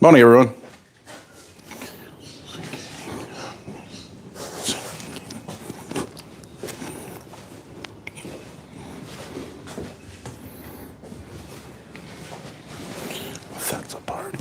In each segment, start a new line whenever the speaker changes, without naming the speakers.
Morning, everyone. That's a party.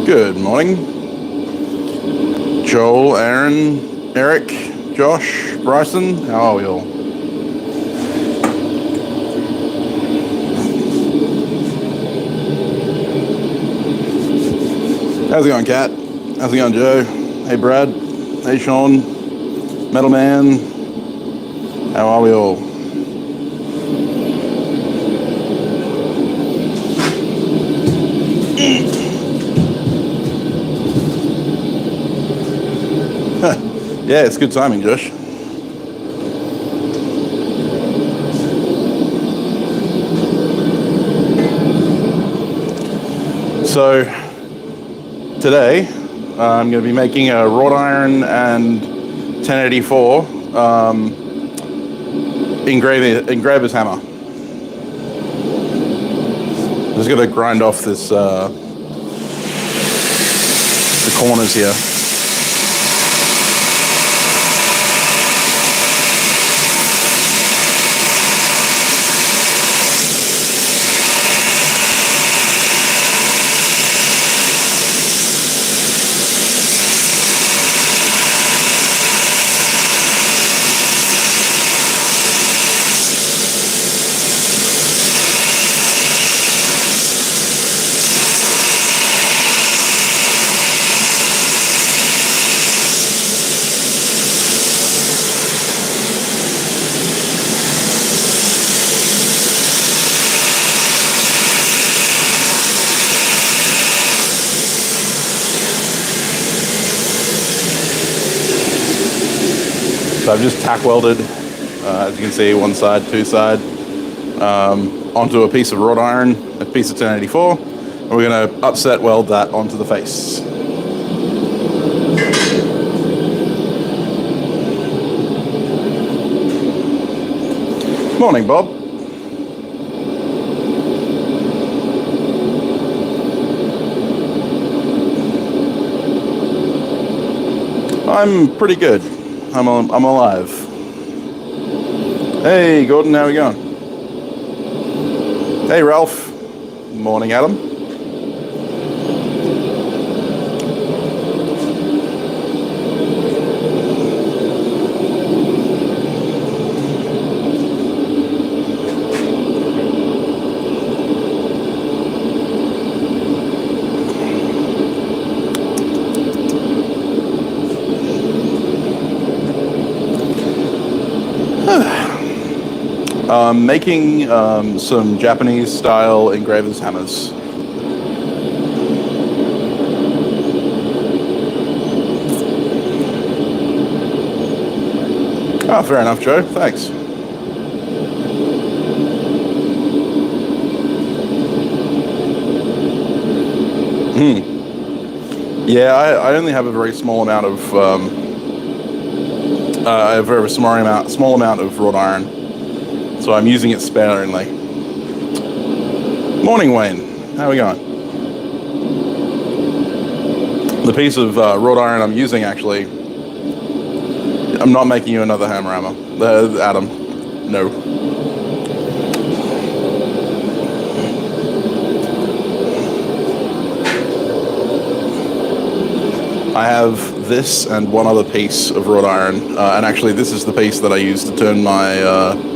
Good morning. Joel, Aaron, Eric, Josh, Bryson, how are we all? How's it going, Kat? How's it going, Joe? Hey, Brad. Hey, Sean. Metal Man. How are we all? Yeah, it's good timing, Josh. So today I'm going to be making a wrought iron and 1084 engraver's hammer. I'm just going to grind off this the corners here. So I've just tack welded, as you can see, one side, two side, onto a piece of wrought iron, a piece of 1084, and we're going to upset weld that onto the face. Morning, Bob. I'm pretty good. I'm alive. Hey, Gordon, how are we going? Hey, Ralph. Morning, Adam. Making some Japanese-style engraver's hammers. Oh, fair enough, Joe. Thanks. Yeah, I only have a very small amount of a very small amount of wrought iron. So I'm using it sparingly. Morning, Wayne. How are we going? The piece of wrought iron I'm using, actually, I'm not making you another hammer, Adam. No. I have this and one other piece of wrought iron, and actually this is the piece that I use to turn my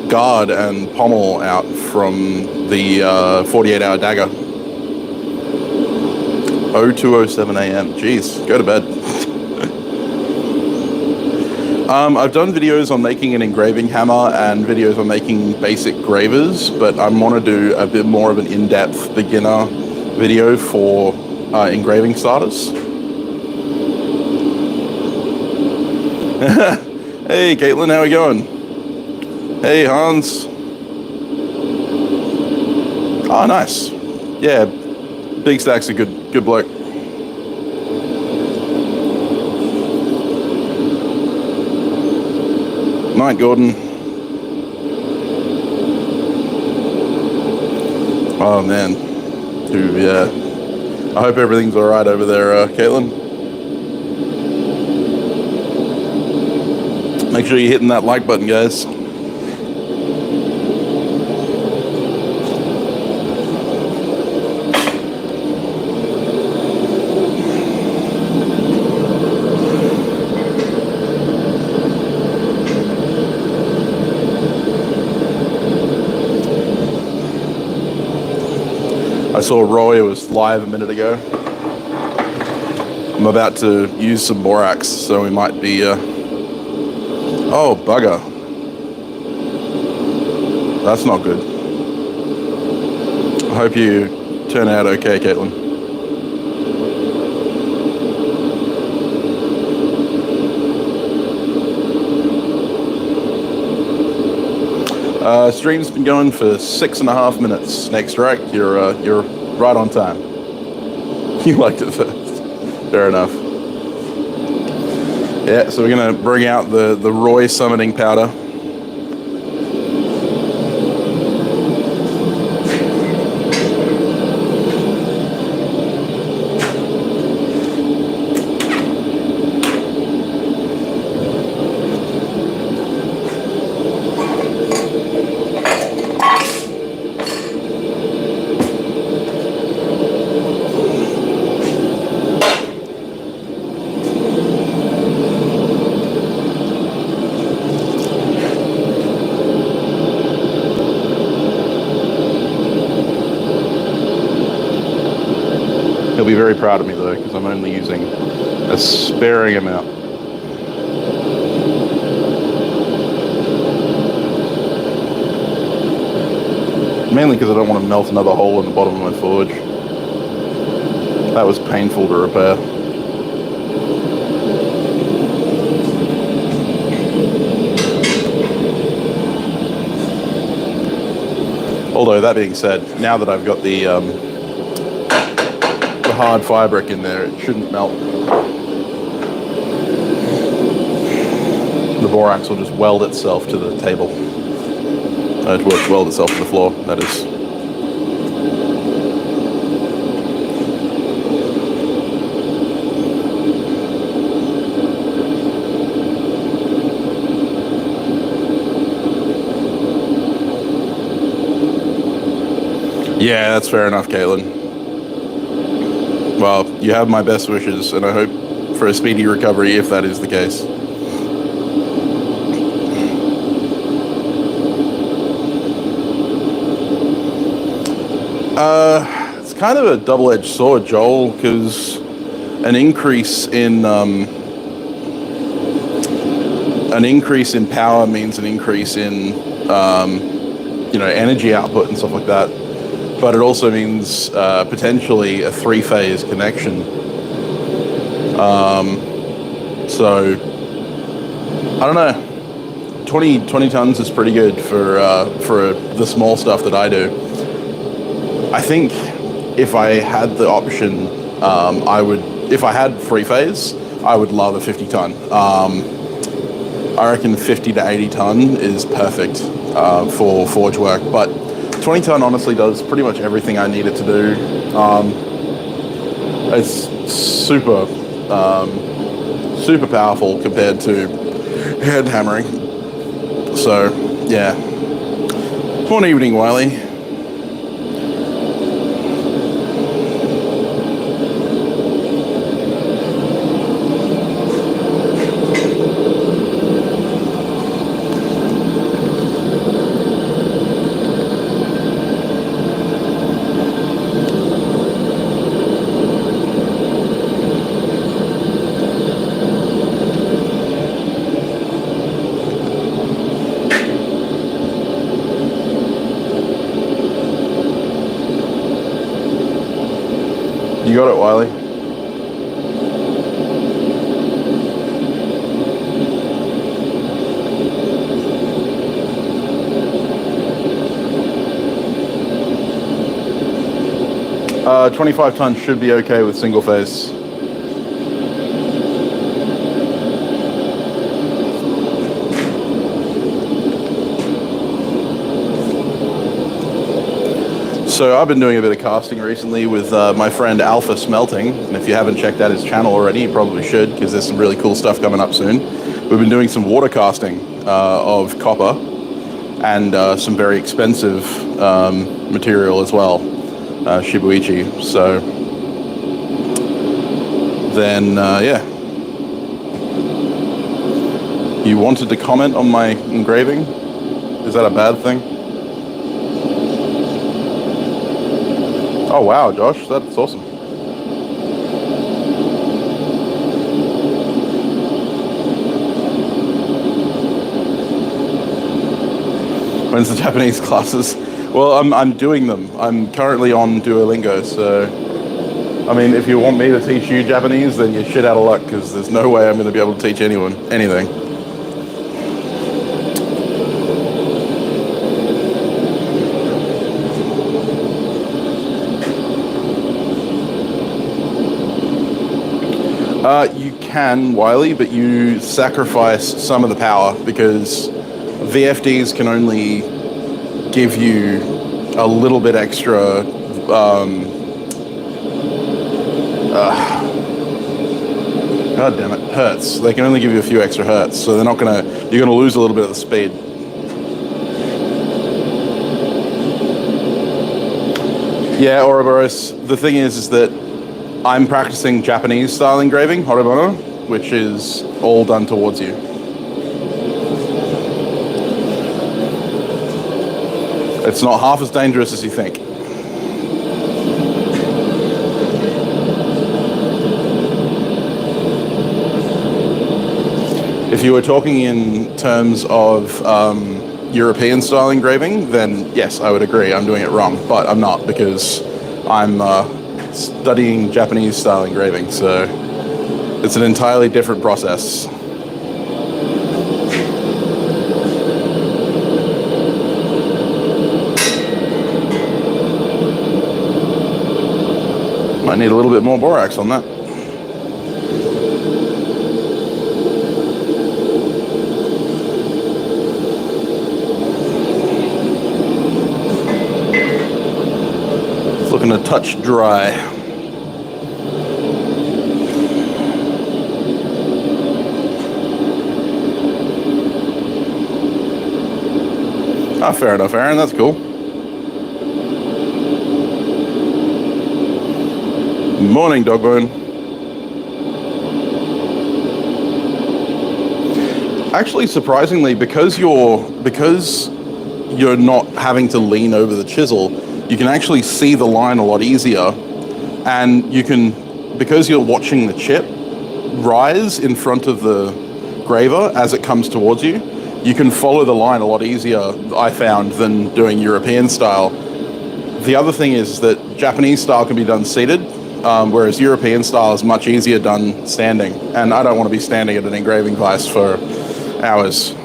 guard and pommel out from the 48-hour dagger. 02:07 a.m. Jeez, go to bed. I've done videos on making an engraving hammer and videos on making basic gravers, but I want to do a bit more of an in-depth beginner video for engraving starters. Hey, Caitlin, how are we going? Hey, Hans. Oh, nice. Yeah, Big Stack's a good bloke. Night, Gordon. Oh, man. Ooh, yeah. I hope everything's all right over there, Caitlin. Make sure you're hitting that like button, guys. I saw Roy was live a minute ago. I'm about to use some borax, so we might be... Oh, bugger. That's not good. I hope you turn out okay, Caitlin. Stream's been going for 6.5 minutes. Next strike, you're right on time. You liked it first. Fair enough. Yeah, so we're gonna bring out the Roy summoning powder. He'll be very proud of me though, because I'm only using a sparing amount. Mainly because I don't want to melt another hole in the bottom of my forge. That was painful to repair. Although that being said, now that I've got the hard fabric in there, it shouldn't melt. The borax will just weld itself to the table. Weld itself to the floor, that is. Yeah, that's fair enough, Caitlin. Well, you have my best wishes, and I hope for a speedy recovery if that is the case. It's kind of a double-edged sword, Joel, because an increase in power means an increase in energy output and stuff like that. But it also means potentially a 3-phase connection. So I don't know. 20 tons is pretty good for the small stuff that I do. I think if I had the option, if I had 3-phase, I would love a 50-ton. I reckon 50 to 80 ton is perfect for forge work, but 20-ton honestly does pretty much everything I need it to do. It's super powerful compared to hand hammering. So, yeah. Good evening, Wiley. You got it, Wiley. Uh, 25 tons should be okay with single phase. So I've been doing a bit of casting recently with my friend Alpha Smelting, and if you haven't checked out his channel already, you probably should, because there's some really cool stuff coming up soon. We've been doing some water casting of copper and some very expensive material as well, Shibuichi. So then, yeah. You wanted to comment on my engraving? Is that a bad thing? Oh wow, Josh, that's awesome. When's the Japanese classes? Well, I'm doing them. I'm currently on Duolingo, so I mean, if you want me to teach you Japanese, then you're shit out of luck, because there's no way I'm going to be able to teach anyone anything. You can, Wiley, but you sacrifice some of the power, because VFDs can only give you a little bit extra God damn it, hertz. They can only give you a few extra hertz, so they're not gonna, you're gonna lose a little bit of the speed. Yeah, Ouroboros, the thing is that I'm practicing Japanese style engraving, Horomono, which is all done towards you. It's not half as dangerous as you think. If you were talking in terms of European style engraving, then yes, I would agree, I'm doing it wrong, but I'm not, because I'm studying Japanese style engraving, so it's an entirely different process. Might need a little bit more borax on that. It's looking a touch dry. Ah, fair enough, Aaron, that's cool. Morning, Dogbone. Actually, surprisingly, because you're not having to lean over the chisel, you can actually see the line a lot easier, and you can, because you're watching the chip rise in front of the graver as it comes towards you, you can follow the line a lot easier, I found, than doing European style. The other thing is that Japanese style can be done seated, whereas European style is much easier done standing. And I don't want to be standing at an engraving class for hours.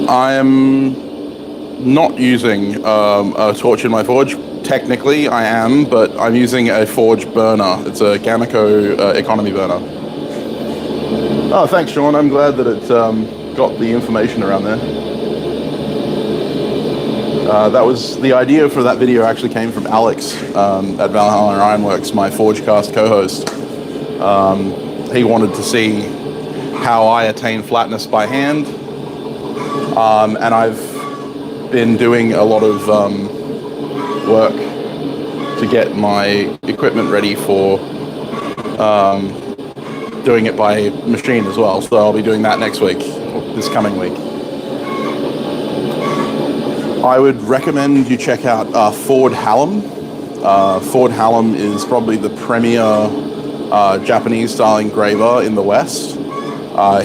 I am not using a torch in my forge. Technically, I am, but I'm using a forge burner. It's a Gamico economy burner. Oh, thanks, Sean. I'm glad that it got the information around there. That was the idea for that video. Actually came from Alex at Valhalla Ironworks, my Forgecast co-host. He wanted to see how I attain flatness by hand, and I've been doing a lot of work to get my equipment ready for doing it by machine as well. So I'll be doing that next week, or this coming week. I would recommend you check out Ford Hallam. Ford Hallam is probably the premier Japanese style engraver in the West.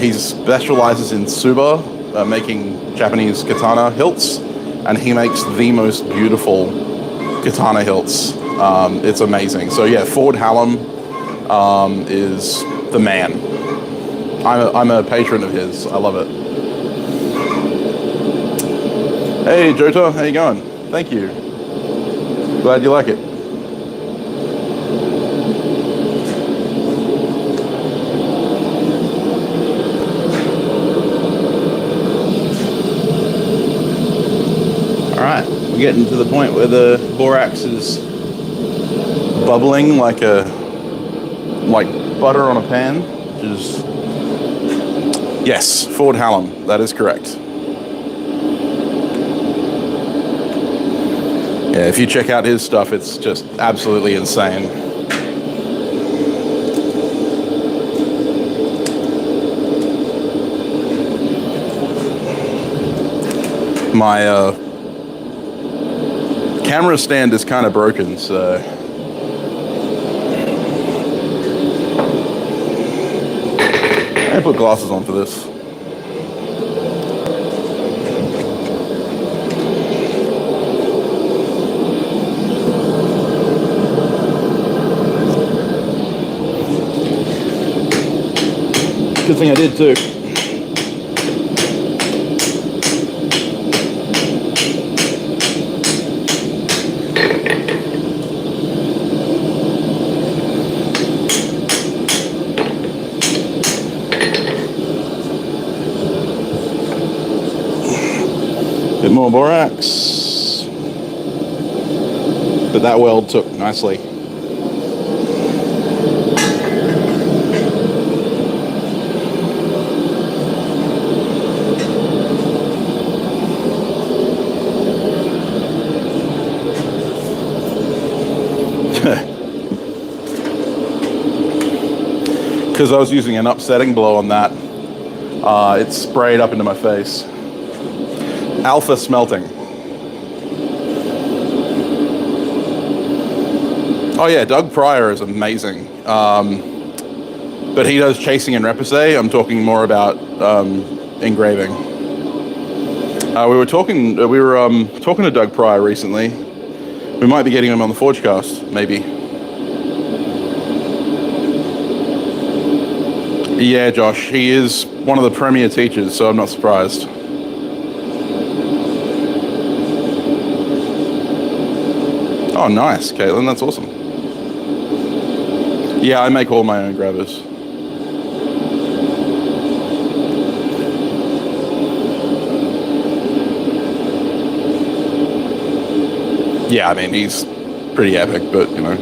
He specializes in tsuba, making Japanese katana hilts, and he makes the most beautiful katana hilts. It's amazing. So yeah, Ford Hallam is the man. I'm a patron of his. I love it. Hey Jota, how you going? Thank you. Glad you like it. All right, we're getting to the point where the borax is bubbling like butter on a pan, which is, yes, Ford Hallam, that is correct. Yeah, if you check out his stuff, it's just absolutely insane. My camera stand is kind of broken, so I put glasses on for this. Good thing I did too. Bit more borax, but that weld took nicely. Because I was using an upsetting blow on that, it sprayed up into my face. Alpha smelting. Oh yeah, Doug Pryor is amazing. But he does chasing and repoussé. I'm talking more about engraving. We were talking to Doug Pryor recently. We might be getting him on the Forgecast, maybe. Yeah, Josh, he is one of the premier teachers, so I'm not surprised. Oh, nice, Caitlin, that's awesome. Yeah, I make all my own grabbers. Yeah, I mean, he's pretty epic, but, you know.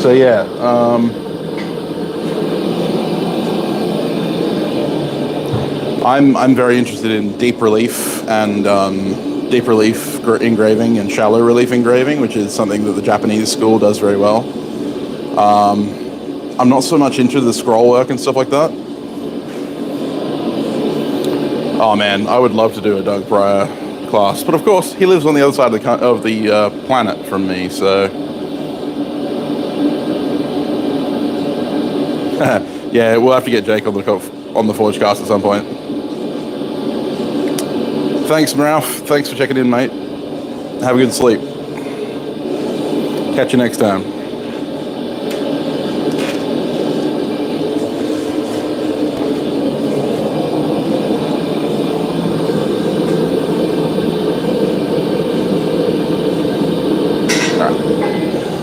So yeah, I'm very interested in deep relief and deep relief engraving and shallow relief engraving, which is something that the Japanese school does very well. I'm not so much into the scroll work and stuff like that. Oh man, I would love to do a Doug Pryor class, but of course he lives on the other side of the planet from me, so yeah, we'll have to get Jake on the Forgecast at some point. Thanks, Ralph. Thanks for checking in, mate. Have a good sleep. Catch you next time.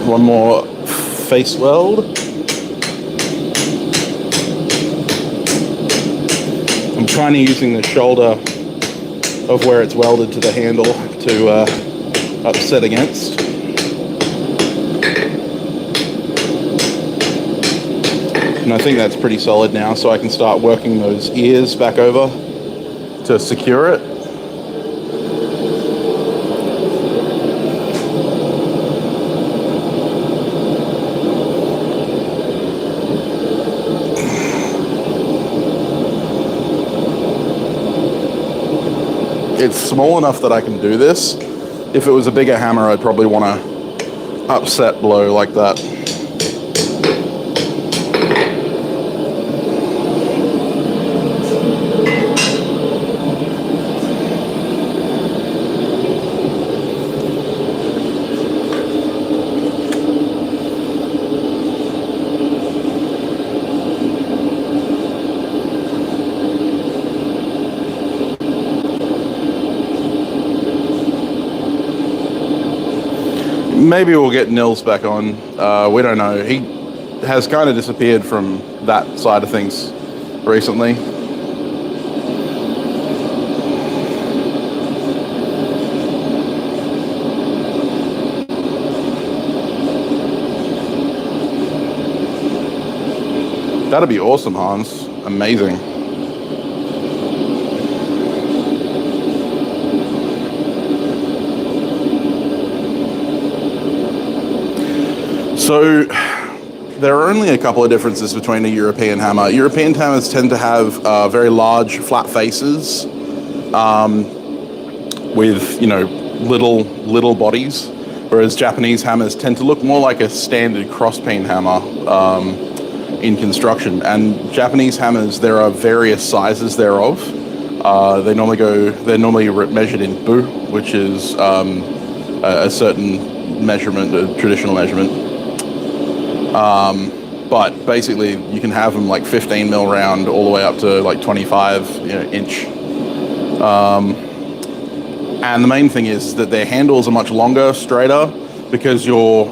One more face weld. I'm kind of using the shoulder of where it's welded to the handle to upset against. And I think that's pretty solid now, so I can start working those ears back over to secure it. it's small enough that I can do this. If it was a bigger hammer, I'd probably want to upset blow like that. Maybe we'll get Nils back on. We don't know. He has kind of disappeared from that side of things recently. That'd be awesome, Hans. Amazing. So there are only a couple of differences between a European hammer. European hammers tend to have very large flat faces with, you know, little bodies, whereas Japanese hammers tend to look more like a standard cross-peen hammer in construction. And Japanese hammers, there are various sizes thereof. They're normally measured in bu, which is a certain measurement, a traditional measurement. But basically you can have them like 15 mil round all the way up to like 25 inch. And the main thing is that their handles are much longer, straighter, because you're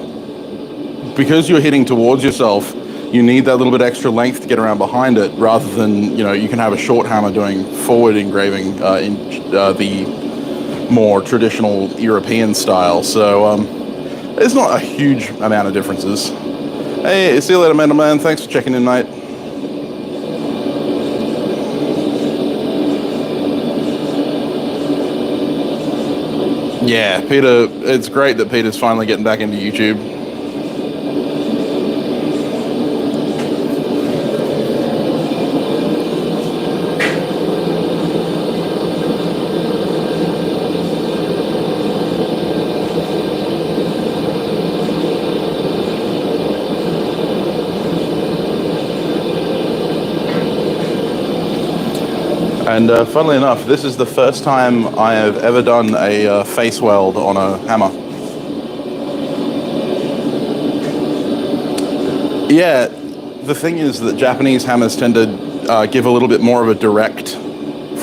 hitting towards yourself. You need that little bit extra length to get around behind it, rather than, you can have a short hammer doing forward engraving in the more traditional European style. So there's not a huge amount of differences. Hey, see you later, man. Thanks for checking in, mate. Yeah, Peter, it's great that Peter's finally getting back into YouTube. And funnily enough, this is the first time I have ever done a face weld on a hammer. Yeah, the thing is that Japanese hammers tend to give a little bit more of a direct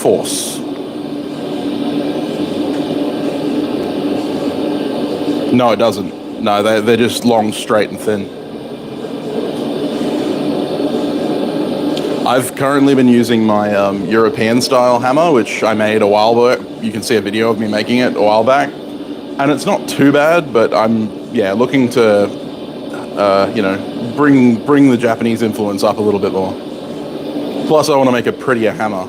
force. No, it doesn't. No, they're just long, straight, and thin. I've currently been using my European style hammer, which I made a while back. You can see a video of me making it a while back. And it's not too bad, but I'm, looking to, bring the Japanese influence up a little bit more. Plus, I want to make a prettier hammer.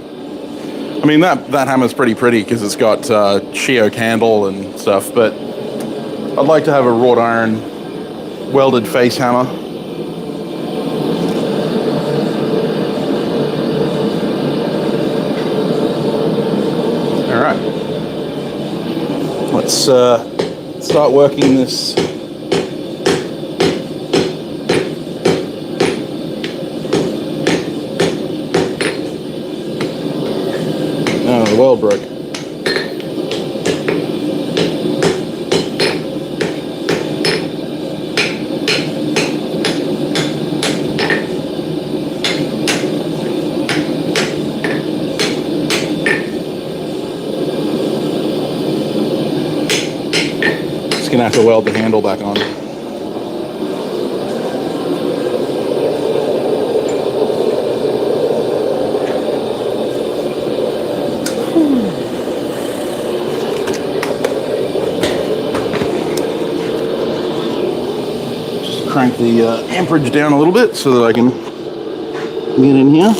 I mean, that hammer's pretty because it's got Shio candle and stuff, but I'd like to have a wrought iron welded face hammer. Let's start working this. Oh, the weld broke. Gonna have to weld the handle back on. Just crank the amperage down a little bit so that I can get in here.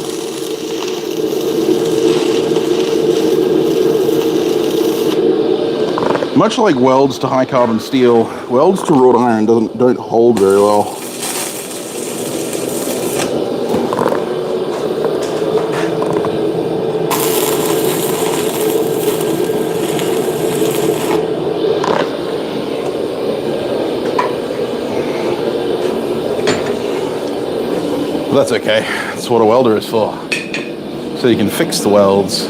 Much like welds to high carbon steel, welds to wrought iron don't hold very well. But that's okay. That's what a welder is for. So you can fix the welds.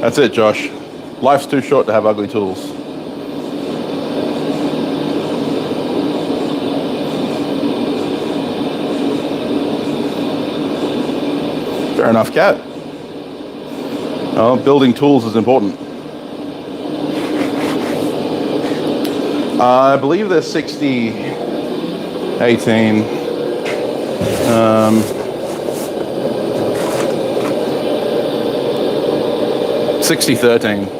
That's it, Josh. Life's too short to have ugly tools. Fair enough, Cat. Oh, building tools is important. I believe they're 60, 18. 6013.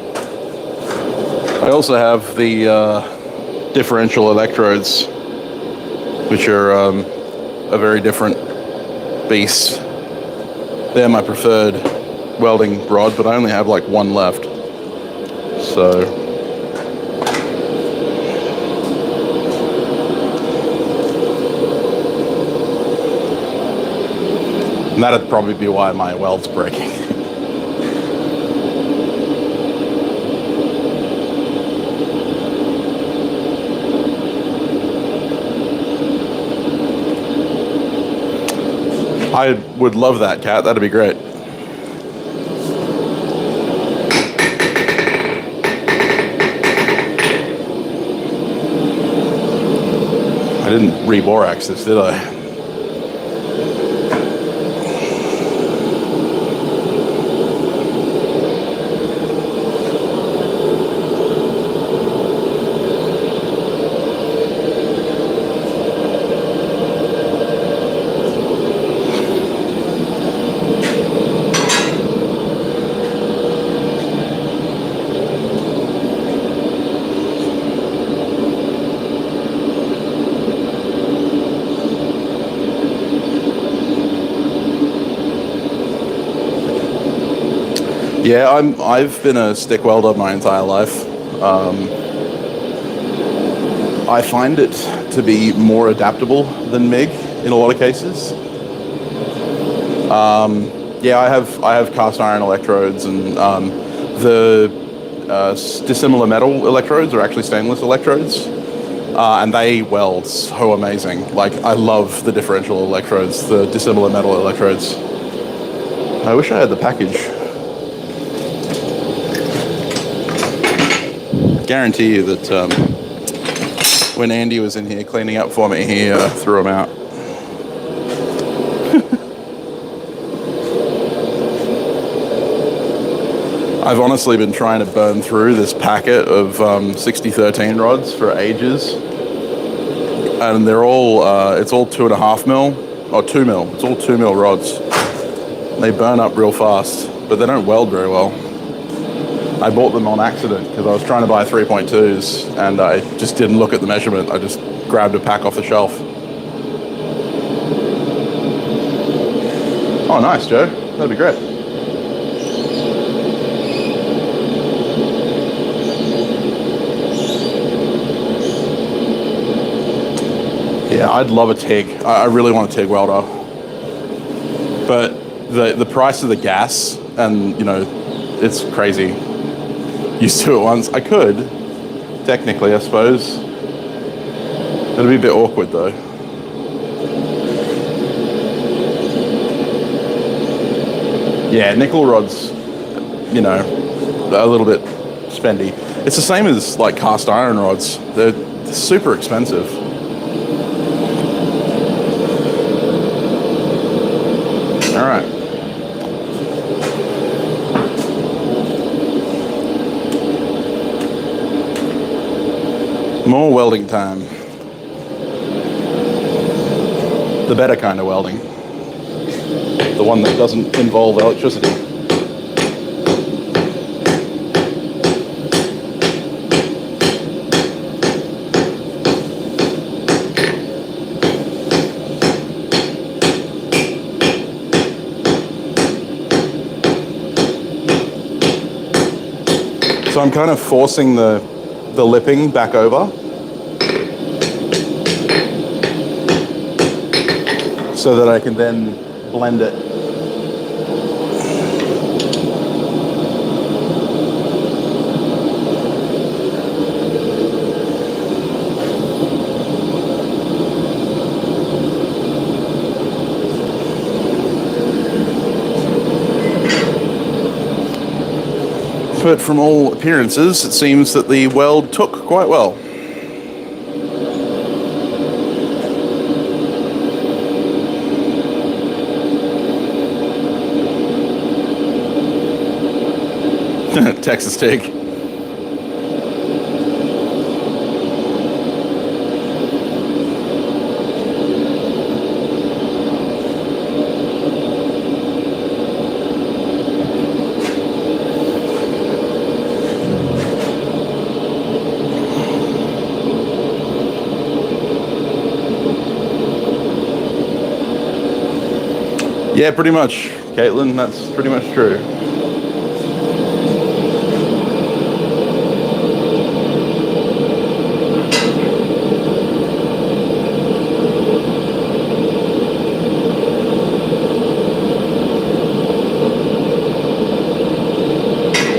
I also have the differential electrodes, which are a very different beast. They're my preferred welding rod, but I only have like one left. So and that'd probably be why my weld's breaking. I would love that, Cat. That'd be great. I didn't re-borax this, did I? Yeah, I've been a stick welder my entire life. I find it to be more adaptable than MIG in a lot of cases. Yeah, I have cast iron electrodes, and the dissimilar metal electrodes are actually stainless electrodes, and they weld so amazing. Like, I love the differential electrodes, the dissimilar metal electrodes. I wish I had the package. Guarantee you that when Andy was in here cleaning up for me, he threw them out. I've honestly been trying to burn through this packet of 6013 rods for ages, and they're all it's all 2.5 mil or 2 mil. It's all 2 mil rods. They burn up real fast, but they don't weld very well. I bought them on accident because I was trying to buy 3.2s and I just didn't look at the measurement. I just grabbed a pack off the shelf. Oh, nice, Joe. That'd be great. Yeah, I'd love a TIG. I really want a TIG welder. But the price of the gas, and you know, it's crazy. Used to it once. I could, technically, I suppose. It'd be a bit awkward though. Yeah, nickel rods, you know, a little bit spendy. It's the same as like cast iron rods. They're super expensive. All right. More welding time. The better kind of welding. The one that doesn't involve electricity. So I'm kind of forcing the lipping back over so that I can then blend it. But from all appearances, it seems that the weld took quite well. Texas TIG. Yeah, pretty much, Caitlin. That's pretty much true.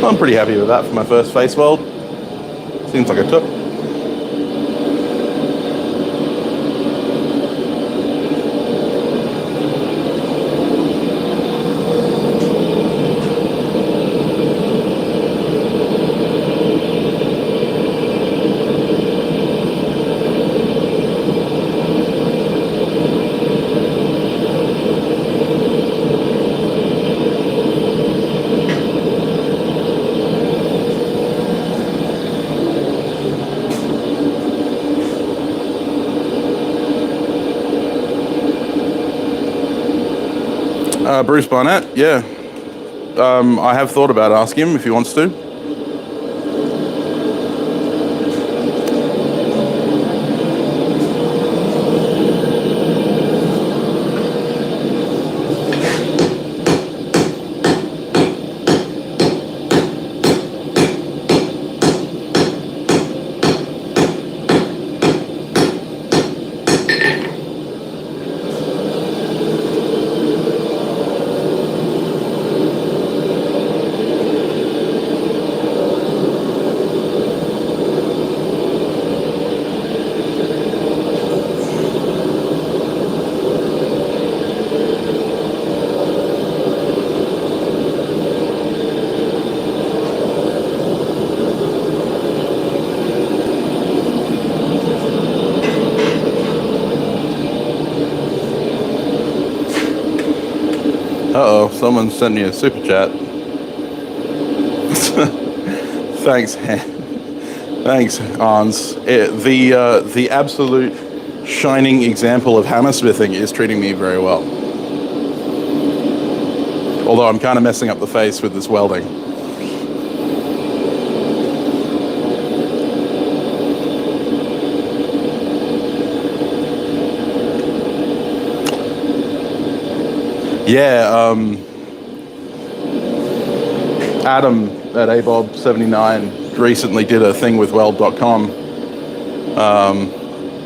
I'm pretty happy with that for my first face weld. Seems like it took. Bruce Barnett, yeah. I have thought about asking him if he wants to. Uh-oh, someone sent me a super chat. Thanks, thanks, Hans. The absolute shining example of hammersmithing is treating me very well. Although I'm kind of messing up the face with this welding. Yeah, Adam at ABob79 recently did a thing with weld.com,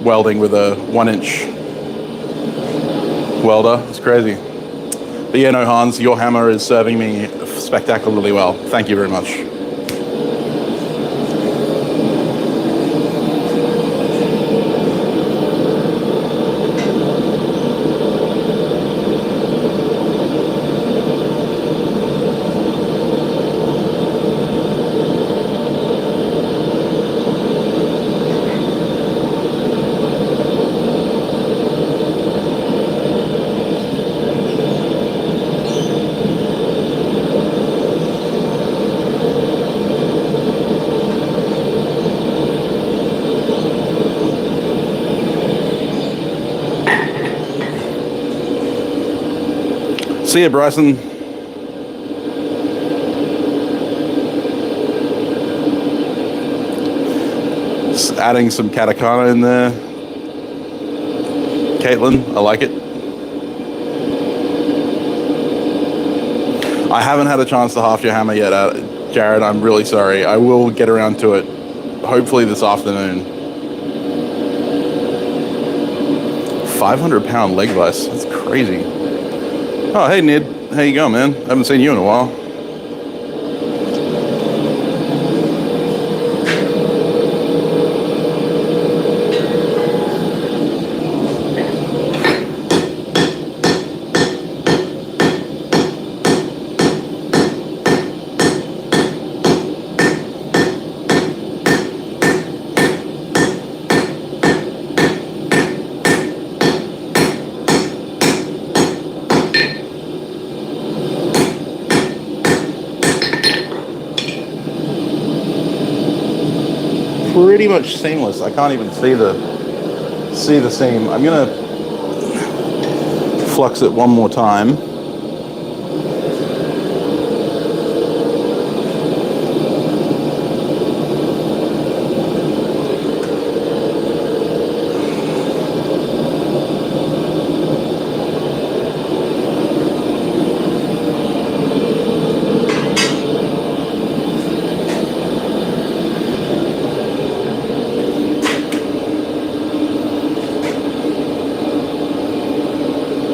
welding with a 1-inch welder. It's crazy. But yeah, no, Hans, your hammer is serving me spectacularly well. Thank you very much. See ya, Bryson. Just adding some katakana in there. Caitlin, I like it. I haven't had a chance to half your hammer yet, Jared, I'm really sorry. I will get around to it, hopefully this afternoon. 500-pound leg vise. That's crazy. Oh, hey, Ned. How you going, man? I haven't seen you in a while. Pretty much seamless. I can't even see the seam. I'm gonna flux it one more time.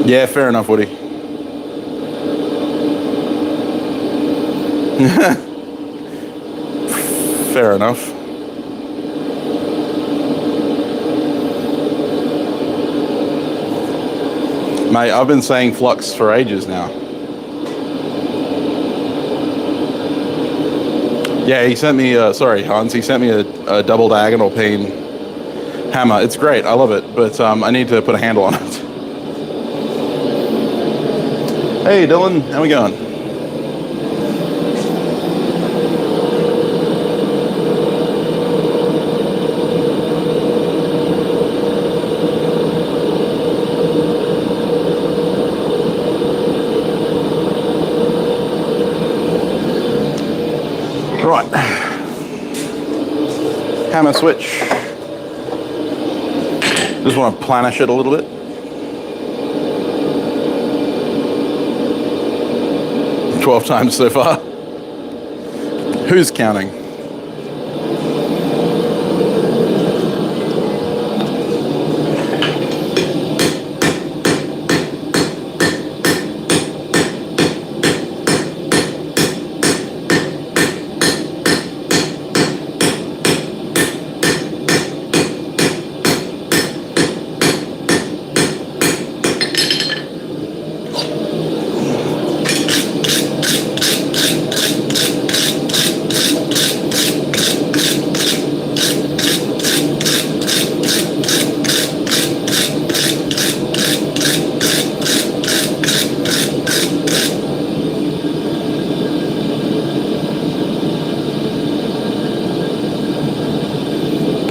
Yeah, fair enough, Woody. Fair enough. Mate, I've been saying flux for ages now. Yeah, he sent me, sorry, Hans, he sent me a double diagonal pane hammer. It's great, I love it, but I need to put a handle on it. Hey Dylan, how we going? Right. Hammer switch. Just want to planish it a little bit. 12 times so far. Who's counting?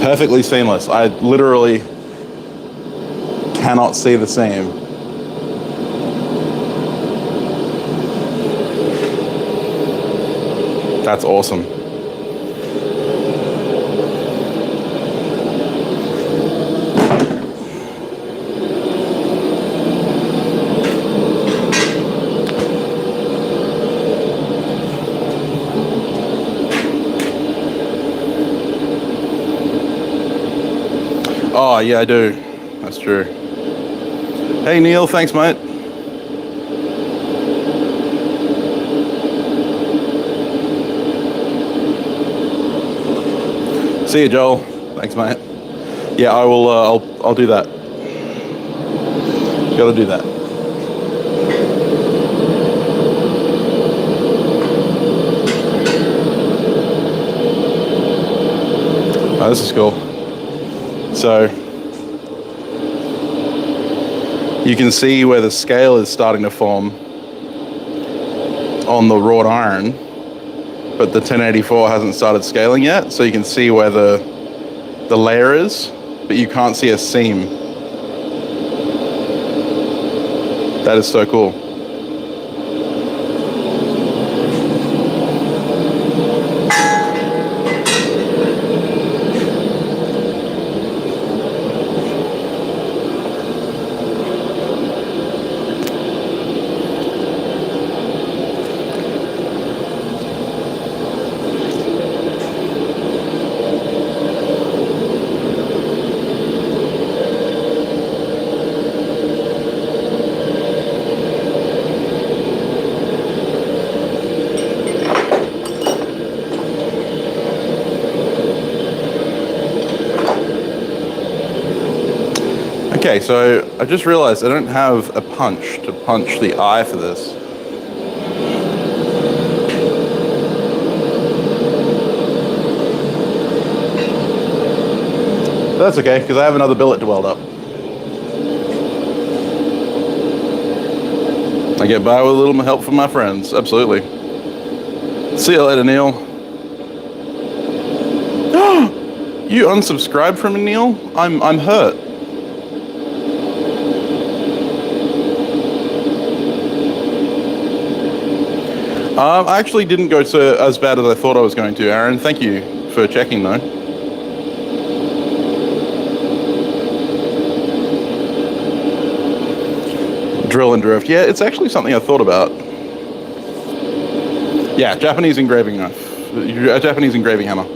Perfectly seamless. I literally cannot see the seam. That's awesome. Oh, yeah, I do. That's true. Hey, Neil, thanks, mate. See you, Joel. Thanks, mate. Yeah, I will. I'll do that. Got to do that. Oh, this is cool. So you can see where the scale is starting to form on the wrought iron, but the 1084 hasn't started scaling yet. So you can see where the layer is, but you can't see a seam. That is so cool. Okay, so I just realized I don't have a punch to punch the eye for this. But that's okay, because I have another billet to weld up. I get by with a little help from my friends, absolutely. See you later, Neil. You unsubscribed from me, Neil? I'm hurt. I actually didn't go to as bad as I thought I was going to, Aaron. Thank you for checking, though. Drill and drift. Yeah, it's actually something I thought about. Yeah, Japanese engraving knife. A Japanese engraving hammer.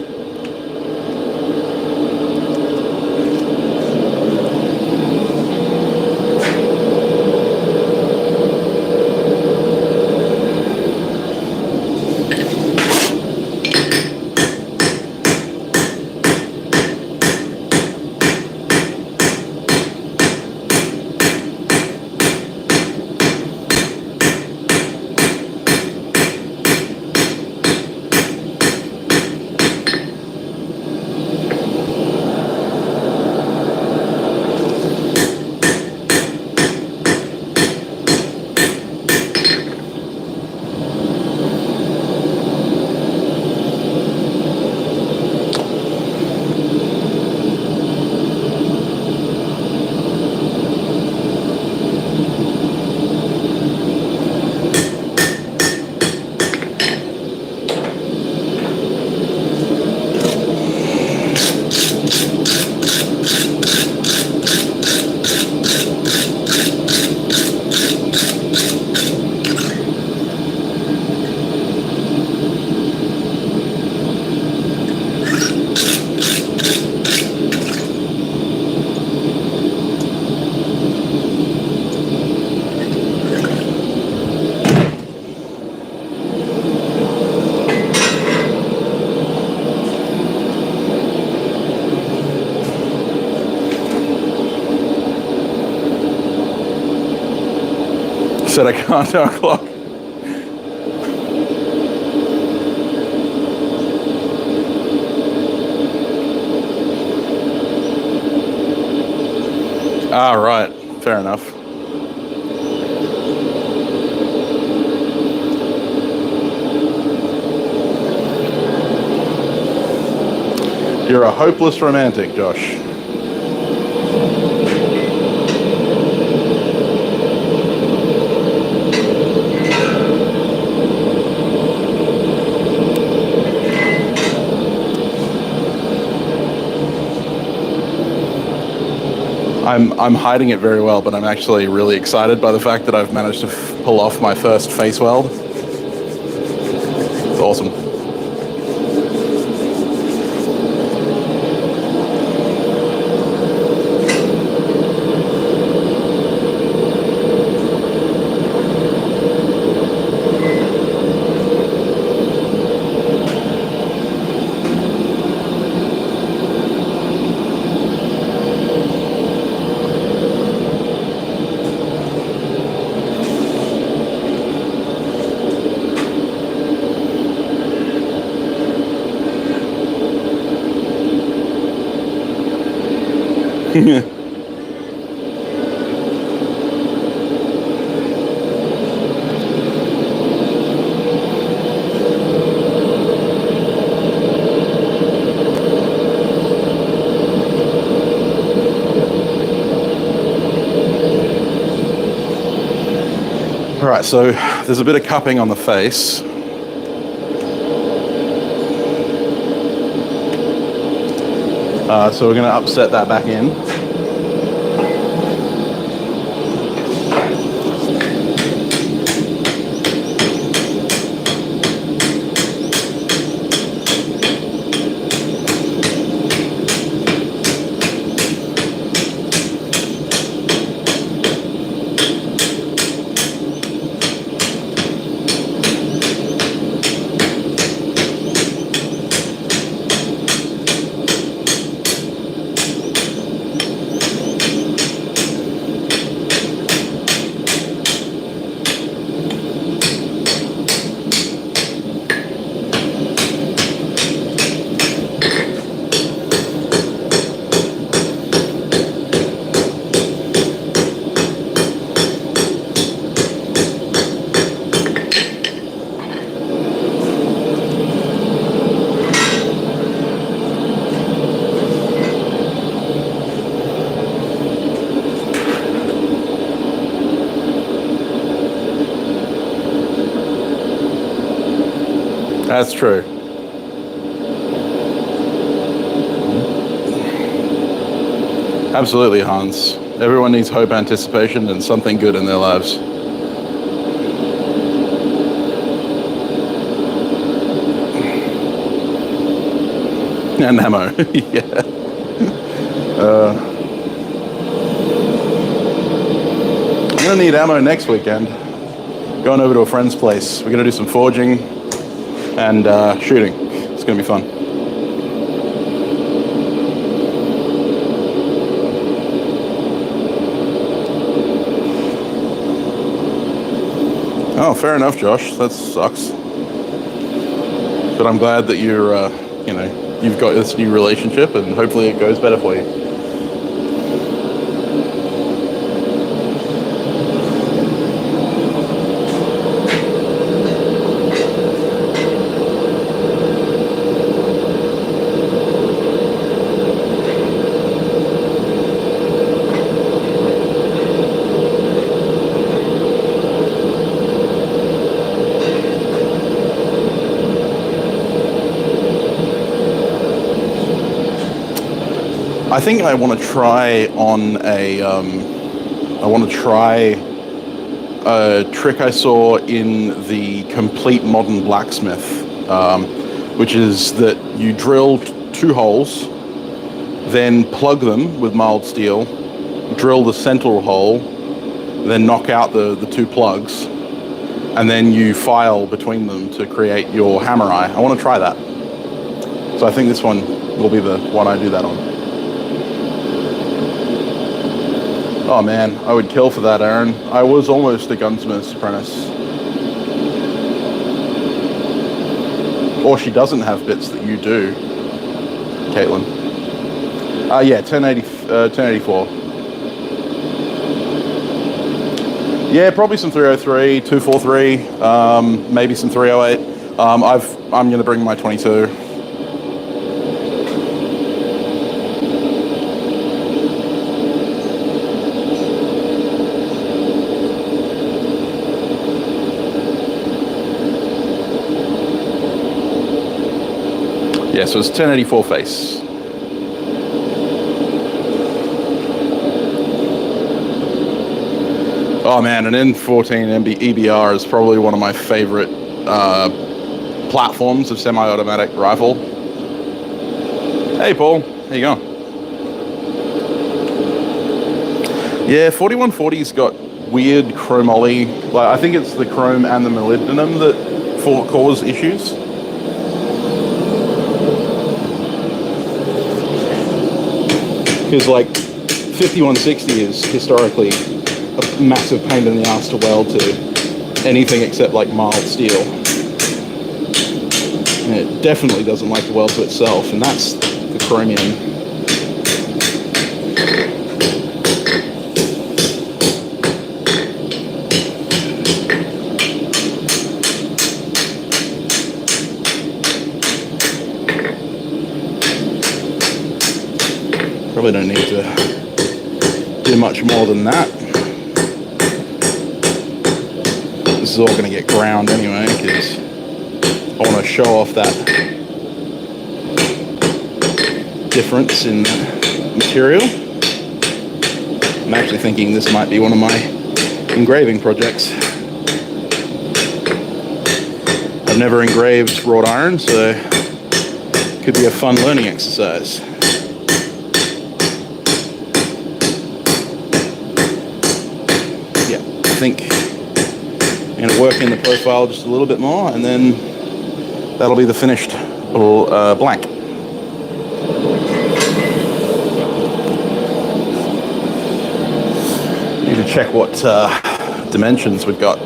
Said I can't o'clock. Ah, right. Fair enough. You're a hopeless romantic, Josh. I'm hiding it very well, but I'm actually really excited by the fact that I've managed to pull off my first face weld. It's awesome. All right, so there's a bit of cupping on the face. So we're going to upset that back in. That's true. Absolutely, Hans. Everyone needs hope, anticipation, and something good in their lives. And ammo, yeah. I'm gonna need ammo next weekend. Going over to a friend's place. We're gonna do some forging and shooting. It's gonna be fun. Oh, fair enough, Josh. That sucks. But I'm glad that you're, you know, you've got this new relationship, and hopefully it goes better for you. I think I want to try on a, I want to try a trick I saw in the Complete Modern Blacksmith, which is that you drill 2 holes, then plug them with mild steel, drill the central hole, then knock out the 2 plugs, and then you file between them to create your hammer eye. I want to try that. So I think this one will be the one I do that on. Oh man, I would kill for that, Aaron. I was almost a gunsmith's apprentice. Or she doesn't have bits that you do, Caitlin. Yeah, 1084. Yeah, probably some 303, 243, maybe some 308. I'm gonna bring my 22. Yeah, so it's 1084 face. Oh man, an N14 EBR is probably one of my favorite platforms of semi-automatic rifle. Hey Paul, how you going? Yeah, 4140's got weird chromoly. Like, I think it's the chrome and the molybdenum that cause issues. Because like 5160 is historically a massive pain in the ass to weld to anything except like mild steel. And it definitely doesn't like to weld to itself, and that's the chromium. Probably don't need to do much more than that. This is all going to get ground anyway, because I want to show off that difference in material. I'm actually thinking this might be one of my engraving projects. I've never engraved wrought iron, so it could be a fun learning exercise. I think I'm going to work in the profile just a little bit more, and then that'll be the finished little blank. Need to check what dimensions we've got,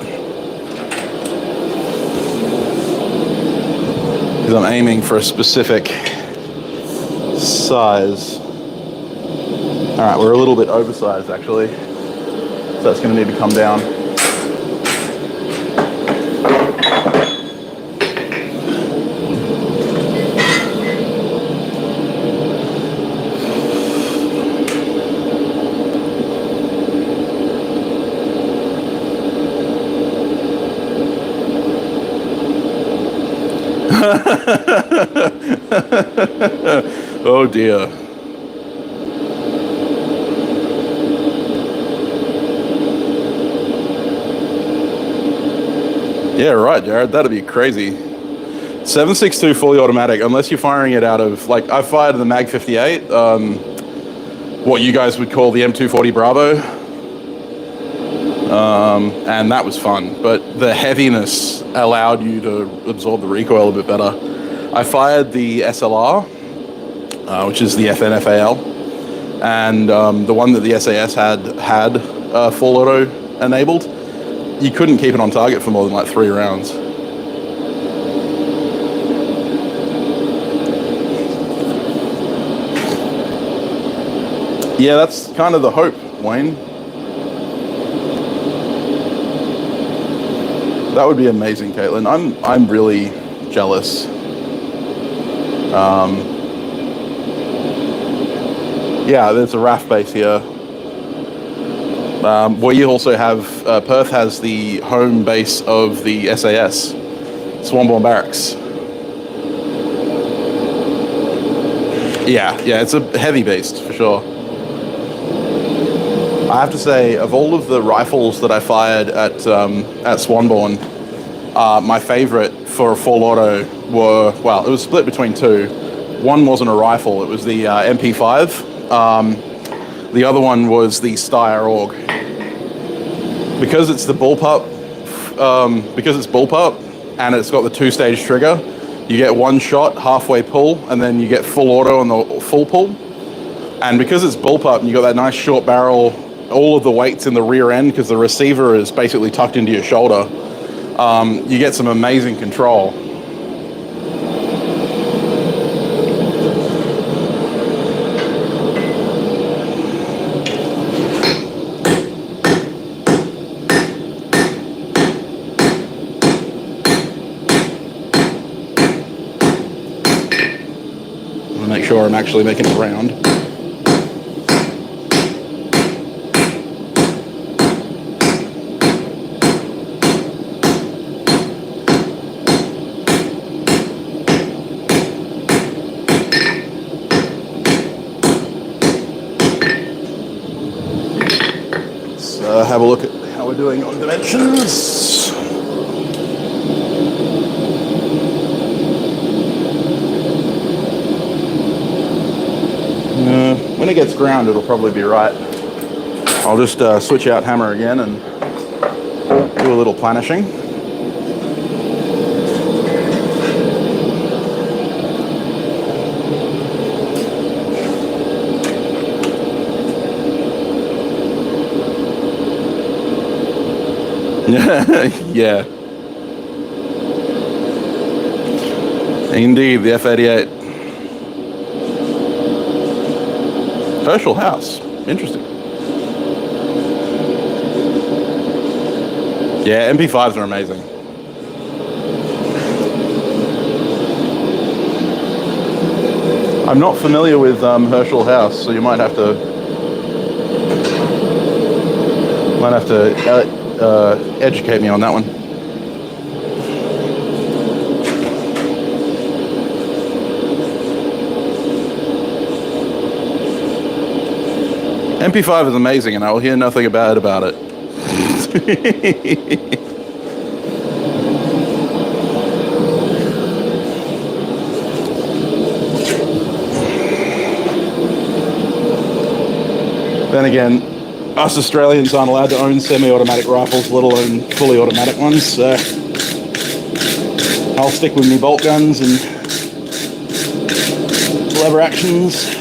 because I'm aiming for a specific size. All right, we're a little bit oversized actually. So that's going to need to come down. Oh dear. Yeah, right, Jared. That'd be crazy. 7.62 fully automatic, unless you're firing it out of, like, I fired the Mag 58, what you guys would call the M240 Bravo, and that was fun. But the heaviness allowed you to absorb the recoil a bit better. I fired the SLR, which is the FNFAL, and the one that the SAS had full auto enabled. You couldn't keep it on target for more than like 3 rounds. Yeah, that's kind of the hope, Wayne. That would be amazing, Caitlin. I'm really jealous. Yeah, there's a RAF base here. We also have, Perth has the home base of the SAS, Swanbourne Barracks. Yeah, it's a heavy beast for sure. I have to say, of all of the rifles that I fired at Swanbourne, my favorite for a full auto were, well, it was split between 2. One wasn't a rifle, it was the MP5. The other one was the Steyr AUG. Because it's the bullpup, and it's got the 2-stage trigger, you get 1 shot, halfway pull, and then you get full auto on the full pull. And because it's bullpup and you got that nice short barrel, all of the weight's in the rear end because the receiver is basically tucked into your shoulder, you get some amazing control. Make sure I'm actually making it round. Let's have a look at how we're doing on dimensions. When it gets ground, it'll probably be right. I'll just switch out hammer again and do a little planishing. Yeah. Indeed, the F-88. Herschel House. Interesting. Yeah, MP5s are amazing. I'm not familiar with Herschel House, so you might have to educate me on that one. MP5 is amazing, and I will hear nothing bad about it. Then again, us Australians aren't allowed to own semi-automatic rifles, let alone fully automatic ones, so I'll stick with my bolt guns and lever actions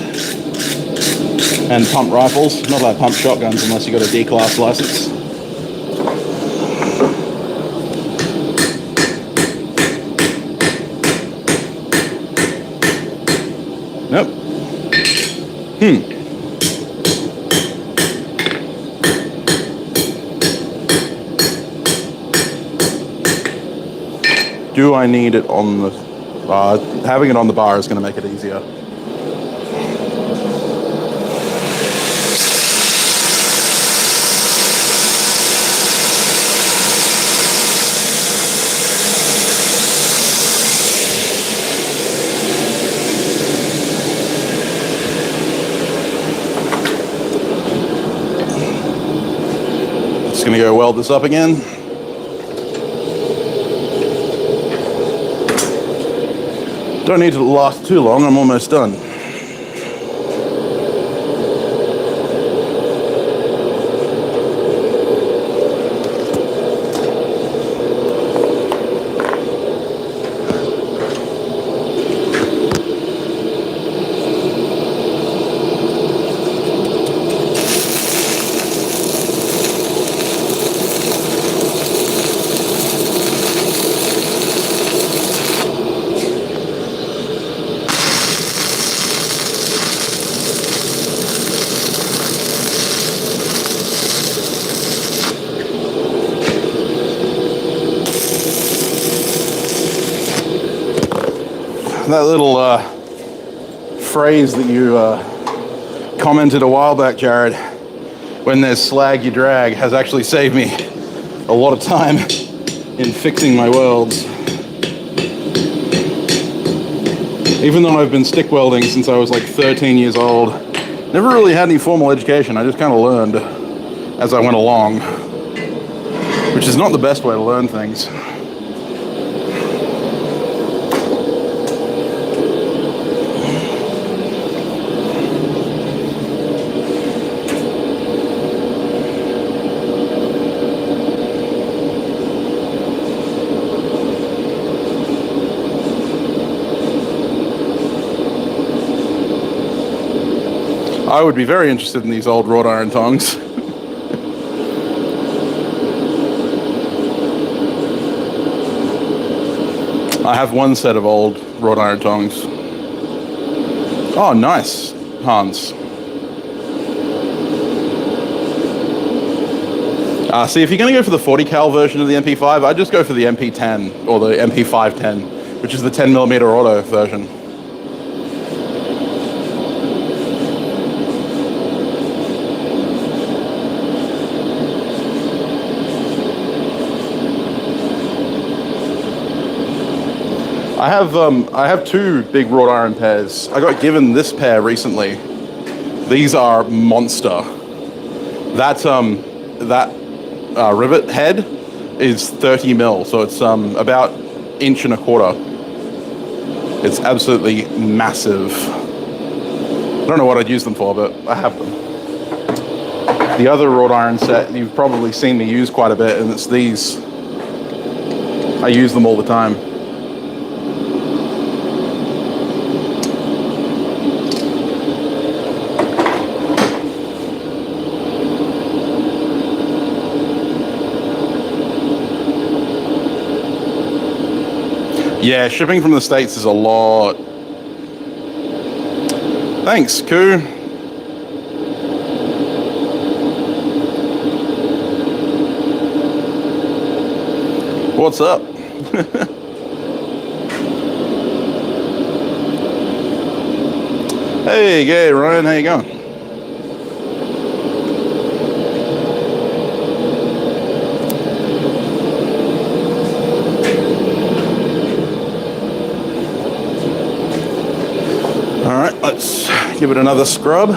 and pump rifles. Not allowed pump shotguns unless you've got a D-class license. Nope. Do I need it on the... having it on the bar is going to make it easier. Just gonna go weld this up again. Don't need to last too long, I'm almost done. That little phrase that you commented a while back, Jared, when there's slag you drag, has actually saved me a lot of time in fixing my welds. Even though I've been stick welding since I was like 13 years old, never really had any formal education. I just kind of learned as I went along, which is not the best way to learn things. I would be very interested in these old wrought iron tongs. I have one set of old wrought iron tongs. Oh, nice, Hans. See, if you're going to go for the 40 cal version of the MP5, I'd just go for the MP10 or the MP510, which is the 10mm auto version. I have two big wrought iron pairs. I got given this pair recently. These are monster. That rivet head is 30 mil, so it's about 1.25 inches. It's absolutely massive. I don't know what I'd use them for, but I have them. The other wrought iron set you've probably seen me use quite a bit, and it's these. I use them all the time. Yeah, shipping from the States is a lot. Thanks, Koo. What's up? Hey, gay Ryan, how you going? All right, let's give it another scrub.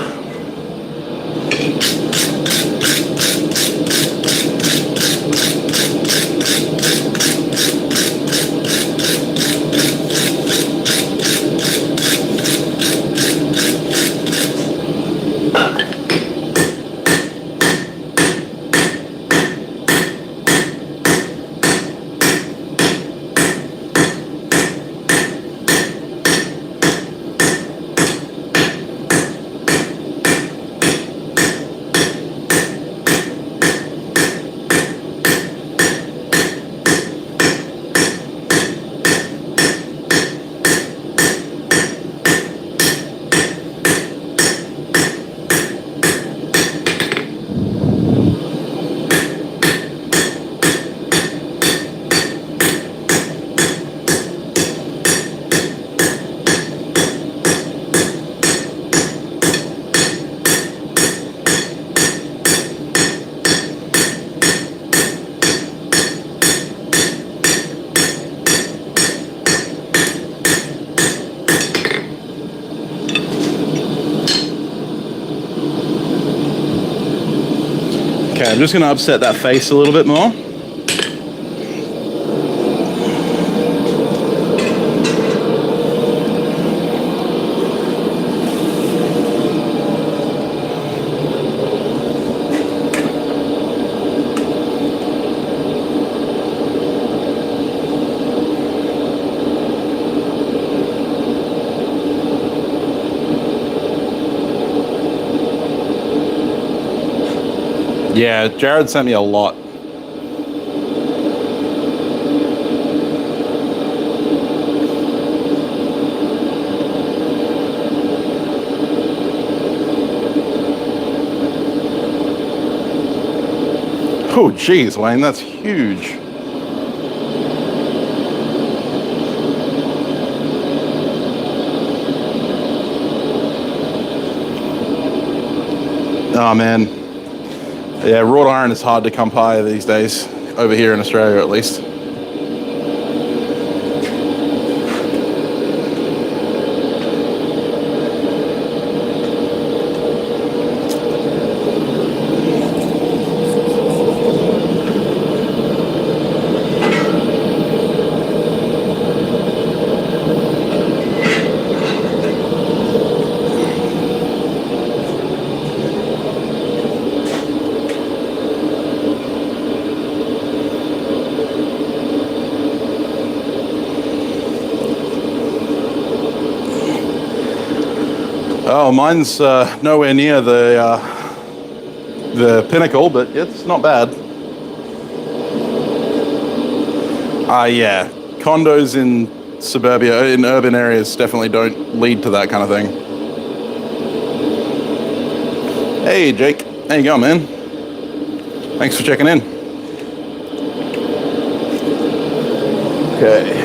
Okay, I'm just going to upset that face a little bit more. Yeah, Jared sent me a lot. Oh, geez, Wayne, that's huge. Oh, man. Yeah, wrought iron is hard to come by these days, over here in Australia at least. Oh, mine's nowhere near the pinnacle, but it's not bad. Yeah, condos in suburbia, in urban areas, definitely don't lead to that kind of thing. Hey, Jake, how you going, man? Thanks for checking in. Okay.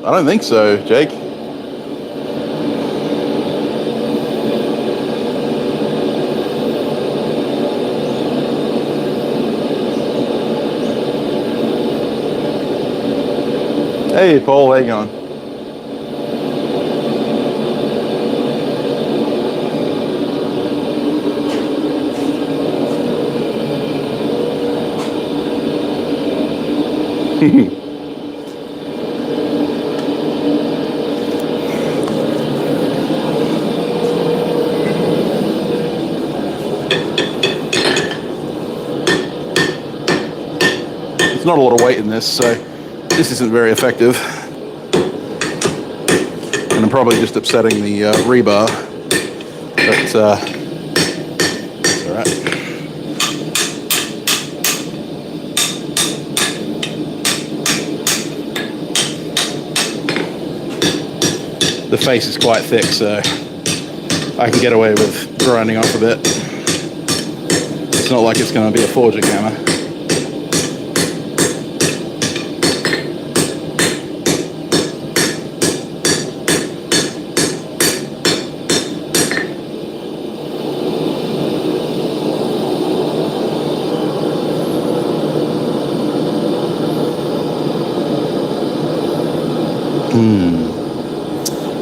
I don't think so, Jake. Hey, Paul, how you going? There's not a lot of weight in this, so this isn't very effective. And I'm probably just upsetting the rebar, but it's all right. The face is quite thick, so I can get away with grinding off a bit. It's not like it's going to be a forging hammer.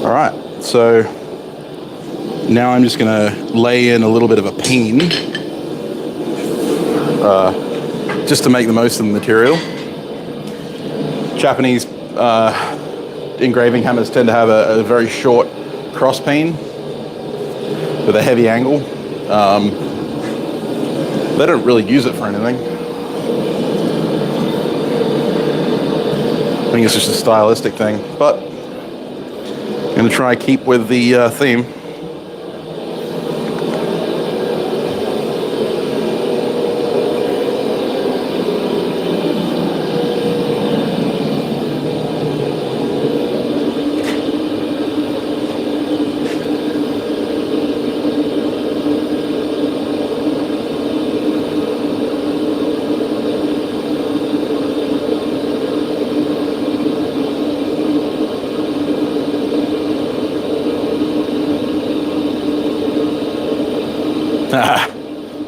All right, so now I'm just gonna lay in a little bit of a peen just to make the most of the material. Japanese engraving hammers tend to have a very short cross peen, with a heavy angle. They don't really use it for anything. I think it's just a stylistic thing, but I'm going to try keep with the theme.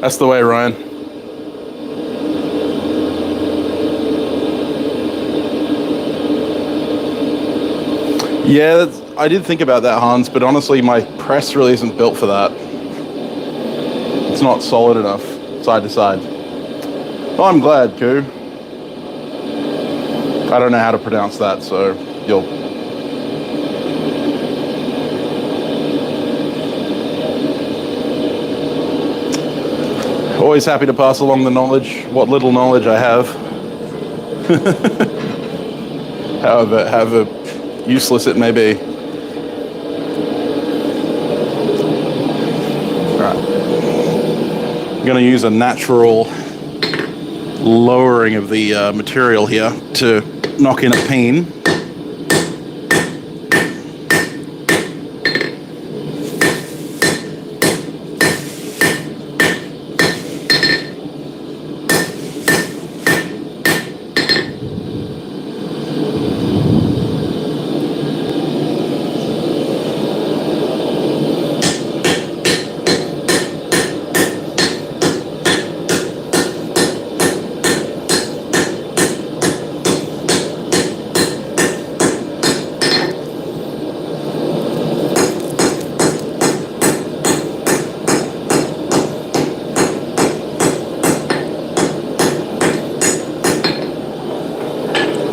That's the way, Ryan. Yeah, I did think about that, Hans, but honestly, my press really isn't built for that. It's not solid enough, side to side. Well, I'm glad, Koo. I don't know how to pronounce that, so you'll... Always happy to pass along the knowledge, what little knowledge I have. however useless it may be. Right. I'm going to use a natural lowering of the material here to knock in a peen.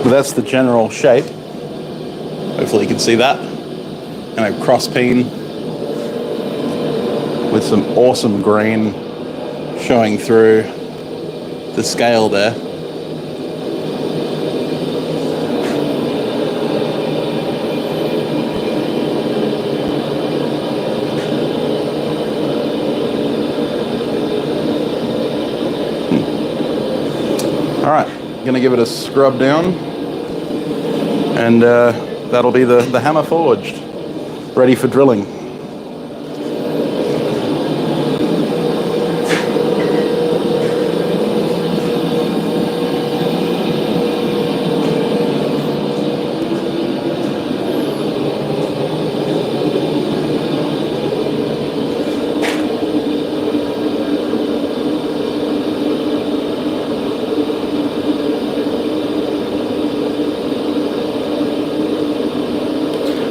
But that's the general shape. Hopefully you can see that. And a cross peen with some awesome green showing through the scale there. All right, gonna give it a scrub down. And that'll be the hammer forged, ready for drilling.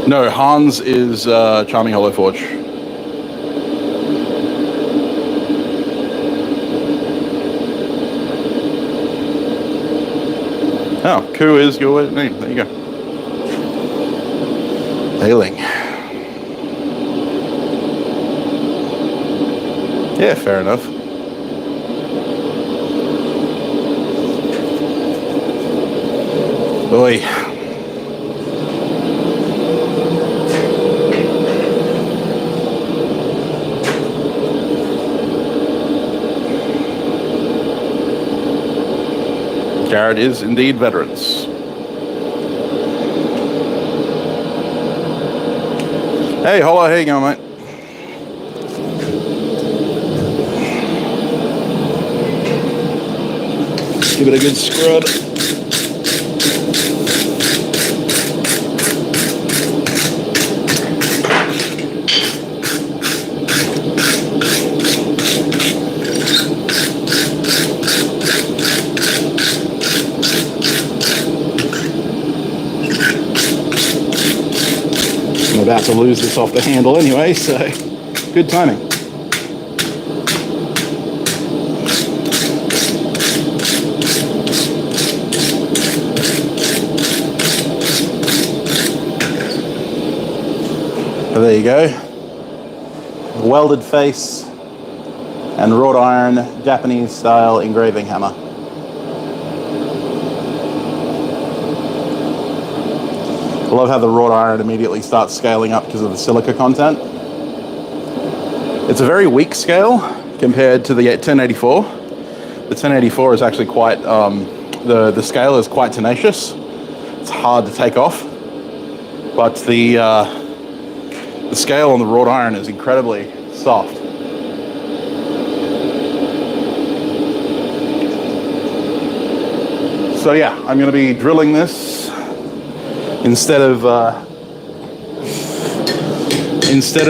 No, Hans is Charming Hollow Forge. Oh, Koo is your name. There you go. Hailing. Yeah, fair enough. Boy. Garrett is indeed veterans. Hey, Hollow, how you going, mate? Give it a good scrub. I'm about to lose this off the handle anyway, so good timing. But there you go. welded face, and wrought iron Japanese style engraving hammer. I love how the wrought iron immediately starts scaling up because of the silica content. It's a very weak scale compared to the 1084. The 1084 is actually quite, the scale is quite tenacious. It's hard to take off. But the scale on the wrought iron is incredibly soft. So yeah, I'm going to be drilling this instead of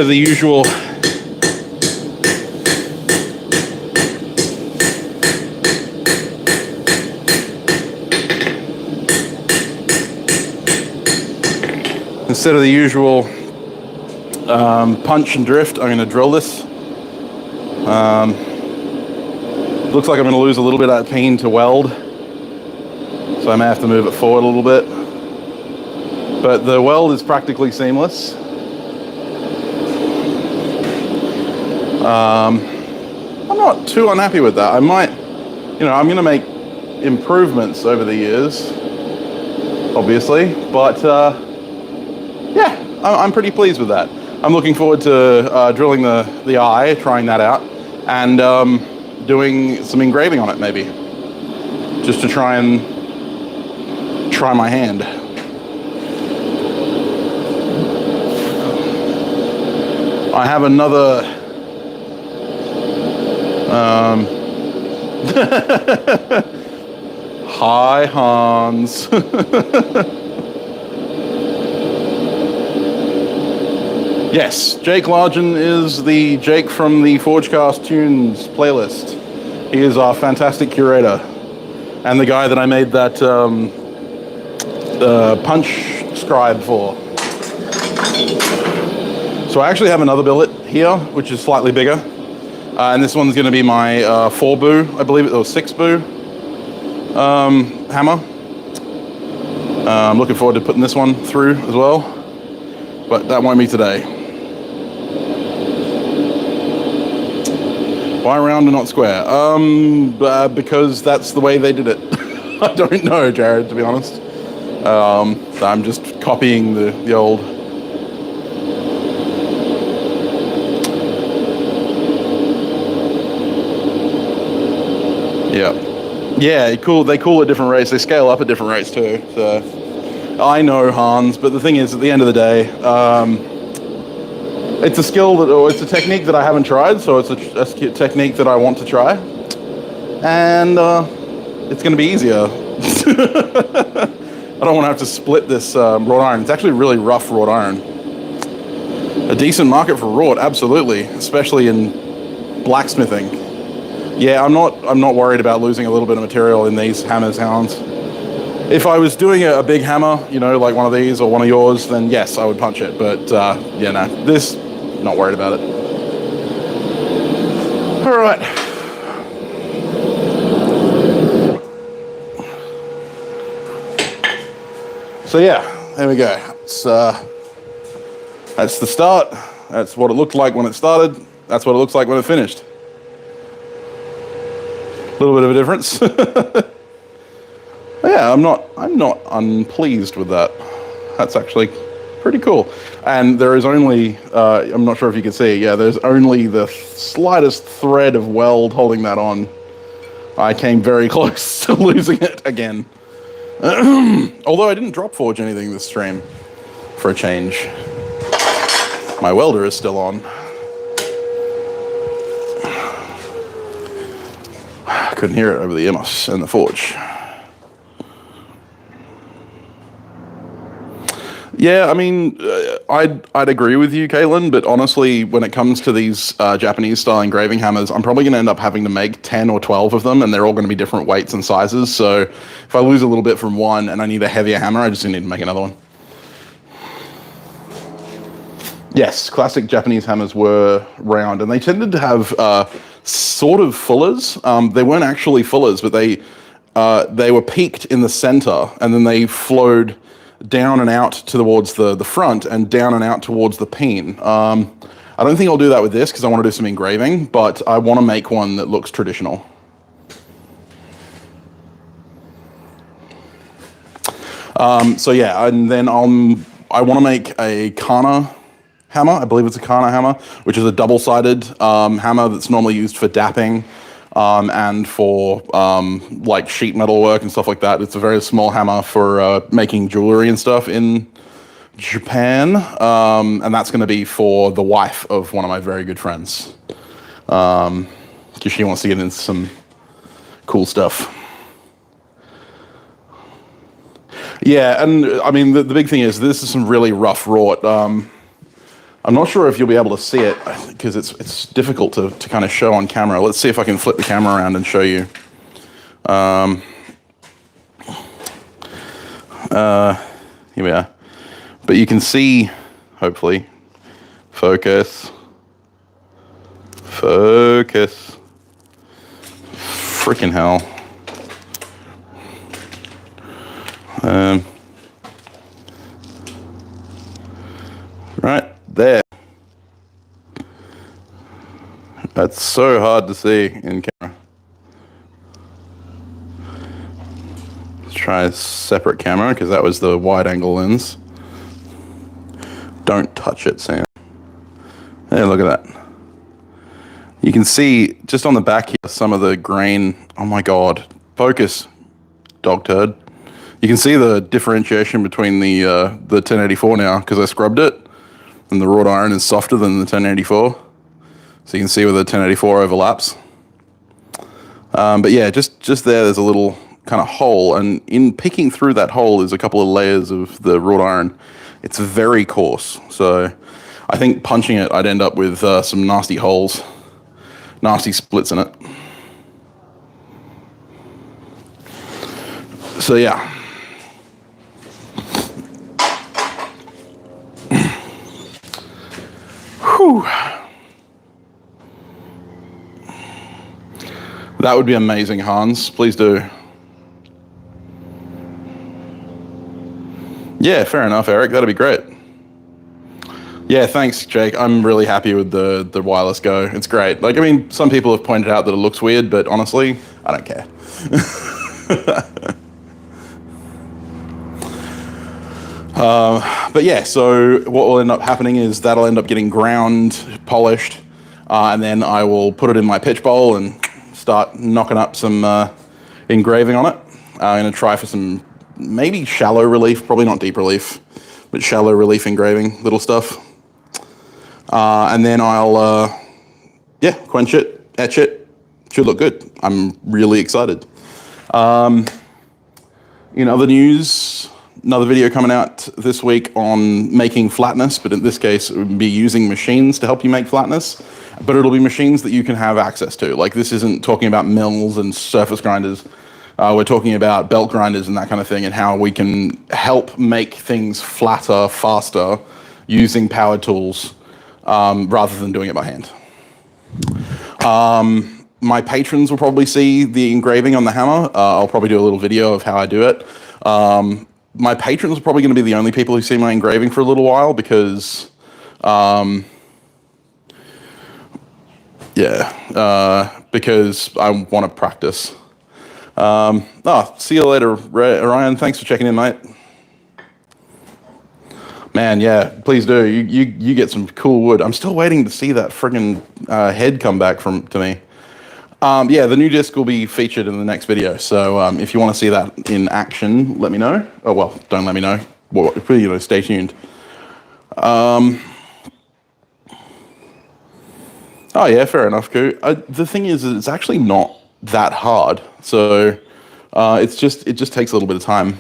the usual punch and drift. I'm going to drill this. Looks like I'm going to lose a little bit of peen to weld, so I may have to move it forward a little bit. But the weld is practically seamless. I'm not too unhappy with that. I might, I'm going to make improvements over the years, obviously, but yeah, I'm pretty pleased with that. I'm looking forward to drilling the eye, trying that out, and doing some engraving on it maybe, just to try my hand. I have another hi Hans. Yes, Jake Largen is the Jake from the Forgecast Tunes playlist. He is our fantastic curator, and the guy that I made that punch scribe for. So I actually have another billet here, which is slightly bigger, and this one's going to be my 4 boo, I believe it was 6 boo hammer. I'm looking forward to putting this one through as well, but that won't be today. Why round and not square? Because that's the way they did it. I don't know, Jared, to be honest. I'm just copying the old. Yeah, cool. They cool at different rates. They scale up at different rates too. So I know, Hans, but the thing is, at the end of the day, it's a skill or it's a technique that I haven't tried, so it's a technique that I want to try, and it's going to be easier. I don't want to have to split this wrought iron. It's actually really rough wrought iron. A decent market for wrought, absolutely, especially in blacksmithing. Yeah, I'm not worried about losing a little bit of material in these hammers, Hounds. If I was doing a big hammer, like one of these or one of yours, then yes, I would punch it. But yeah, no, this. Not worried about it. All right. So yeah, there we go. That's the start. That's what it looked like when it started. That's what it looks like when it finished. A little bit of a difference. Yeah, I'm not unpleased with that. That's actually pretty cool. And there is only, I'm not sure if you can see, yeah, there's only the slightest thread of weld holding that on. I came very close to losing it again. Although I didn't drop forge anything this stream, for a change. My welder is still on. I couldn't hear it over the earmuffs and the forge. Yeah, I mean, I'd agree with you, Caitlin, but honestly, when it comes to these Japanese-style engraving hammers, I'm probably going to end up having to make 10 or 12 of them, and they're all going to be different weights and sizes, so if I lose a little bit from one and I need a heavier hammer, I just need to make another one. Yes, classic Japanese hammers were round, and they tended to have sort of fullers. They weren't actually fullers, but they were peaked in the center, and then they flowed down and out towards the front and down and out towards the peen. I don't think I'll do that with this because I want to do some engraving, but I want to make one that looks traditional. So yeah, and then I want to make a Kana hammer. I believe it's a Kana hammer, which is a double-sided hammer that's normally used for dapping and for like sheet metal work and stuff like that. It's a very small hammer for making jewelry and stuff in Japan, and that's going to be for the wife of one of my very good friends, because she wants to get into some cool stuff. Yeah, and I mean, the big thing is this is some really rough wrought. I'm not sure if you'll be able to see it because it's difficult to kind of show on camera. Let's see if I can flip the camera around and show you. Here we are. But you can see, hopefully, focus. Freaking hell. Right there. That's so hard to see in camera. Let's try a separate camera because that was the wide angle lens. Don't touch it, Sam. Hey, look at that. You can see just on the back here some of the grain. Oh my god. Focus, dog turd. You can see the differentiation between the 1084 now because I scrubbed it, and the wrought iron is softer than the 1084. So you can see where the 1084 overlaps. But yeah, just there's a little kind of hole, and in picking through that hole is a couple of layers of the wrought iron. It's very coarse, so I think punching it, I'd end up with some nasty holes, nasty splits in it. So yeah. Whew. That would be amazing, Hans. Please do. Yeah, fair enough, Eric. That'd be great. Yeah, thanks, Jake. I'm really happy with the Wireless Go. It's great. Like, I mean, some people have pointed out that it looks weird, but honestly, I don't care. But yeah, so what will end up happening is that'll end up getting ground, polished, and then I will put it in my pitch bowl and start knocking up some engraving on it. I'm going to try for some maybe shallow relief, probably not deep relief, but shallow relief engraving, little stuff. And then I'll, quench it, etch it. Should look good. I'm really excited. In other news, another video coming out this week on making flatness, but in this case, it would be using machines to help you make flatness, but it'll be machines that you can have access to. Like, this isn't talking about mills and surface grinders. We're talking about belt grinders and that kind of thing, and how we can help make things flatter, faster, using power tools, rather than doing it by hand. My patrons will probably see the engraving on the hammer. I'll probably do a little video of how I do it. My patrons are probably going to be the only people who see my engraving for a little while because, because I want to practice. See you later, Ryan. Thanks for checking in, mate. Man, yeah, please do. You get some cool wood. I'm still waiting to see that friggin' head come back to me. Yeah, the new disc will be featured in the next video. So if you want to see that in action, let me know. Oh, well, don't let me know. Well, stay tuned. Oh, yeah, fair enough, Koo. The thing is, it's actually not that hard. So it just takes a little bit of time.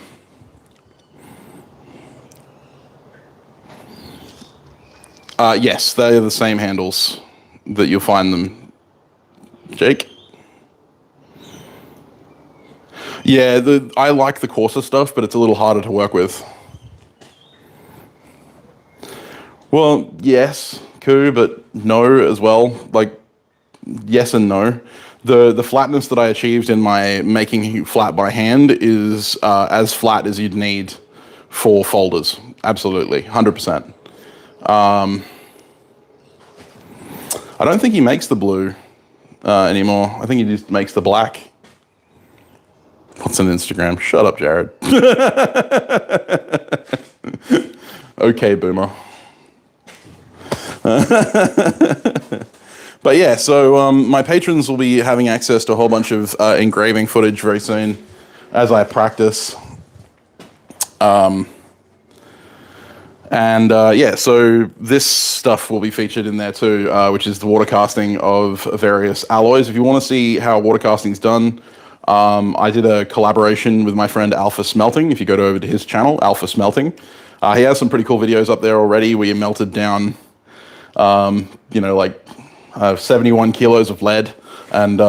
Yes, they are the same handles that you'll find them. Jake? Yeah, I like the coarser stuff, but it's a little harder to work with. Well, yes, Koo, but no as well. Like, yes and no. The flatness that I achieved in my making flat by hand is as flat as you'd need for folders. Absolutely, 100%. I don't think he makes the blue anymore. I think he just makes the black. What's an Instagram? Shut up, Jared. Okay, boomer. But yeah, so my patrons will be having access to a whole bunch of engraving footage very soon as I practice. Yeah, so this stuff will be featured in there too, which is the water casting of various alloys. If you want to see how water casting is done, I did a collaboration with my friend Alpha Smelting. If you go over to his channel, Alpha Smelting, he has some pretty cool videos up there already where you melted down, 71 kilos of lead, and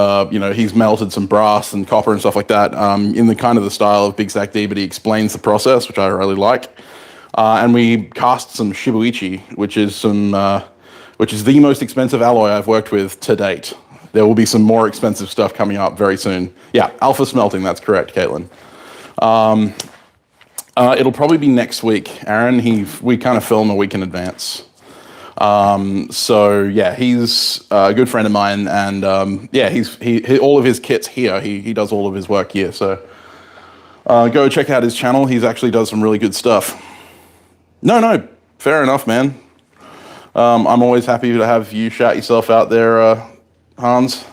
he's melted some brass and copper and stuff like that in the kind of the style of Big Stack D, but he explains the process, which I really like. And we cast some Shibuichi, which is the most expensive alloy I've worked with to date. There will be some more expensive stuff coming up very soon. Yeah, Alpha Smelting, that's correct, Caitlin. It'll probably be next week, Aaron. We kind of film a week in advance. So yeah, he's a good friend of mine, and yeah, he all of his kit's here. He does all of his work here. So go check out his channel. He's actually does some really good stuff. No, fair enough, man. I'm always happy to have you shout yourself out there, Hans.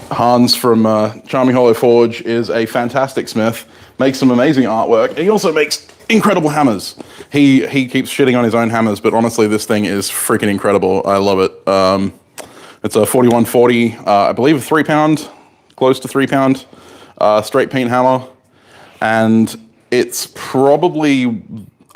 Hans from Charming Hollow Forge is a fantastic smith, makes some amazing artwork, and he also makes incredible hammers. He keeps shitting on his own hammers, but honestly, this thing is freaking incredible. I love it. It's a 4140, I believe a 3 pound, close to 3 pound, straight paint hammer, and it's probably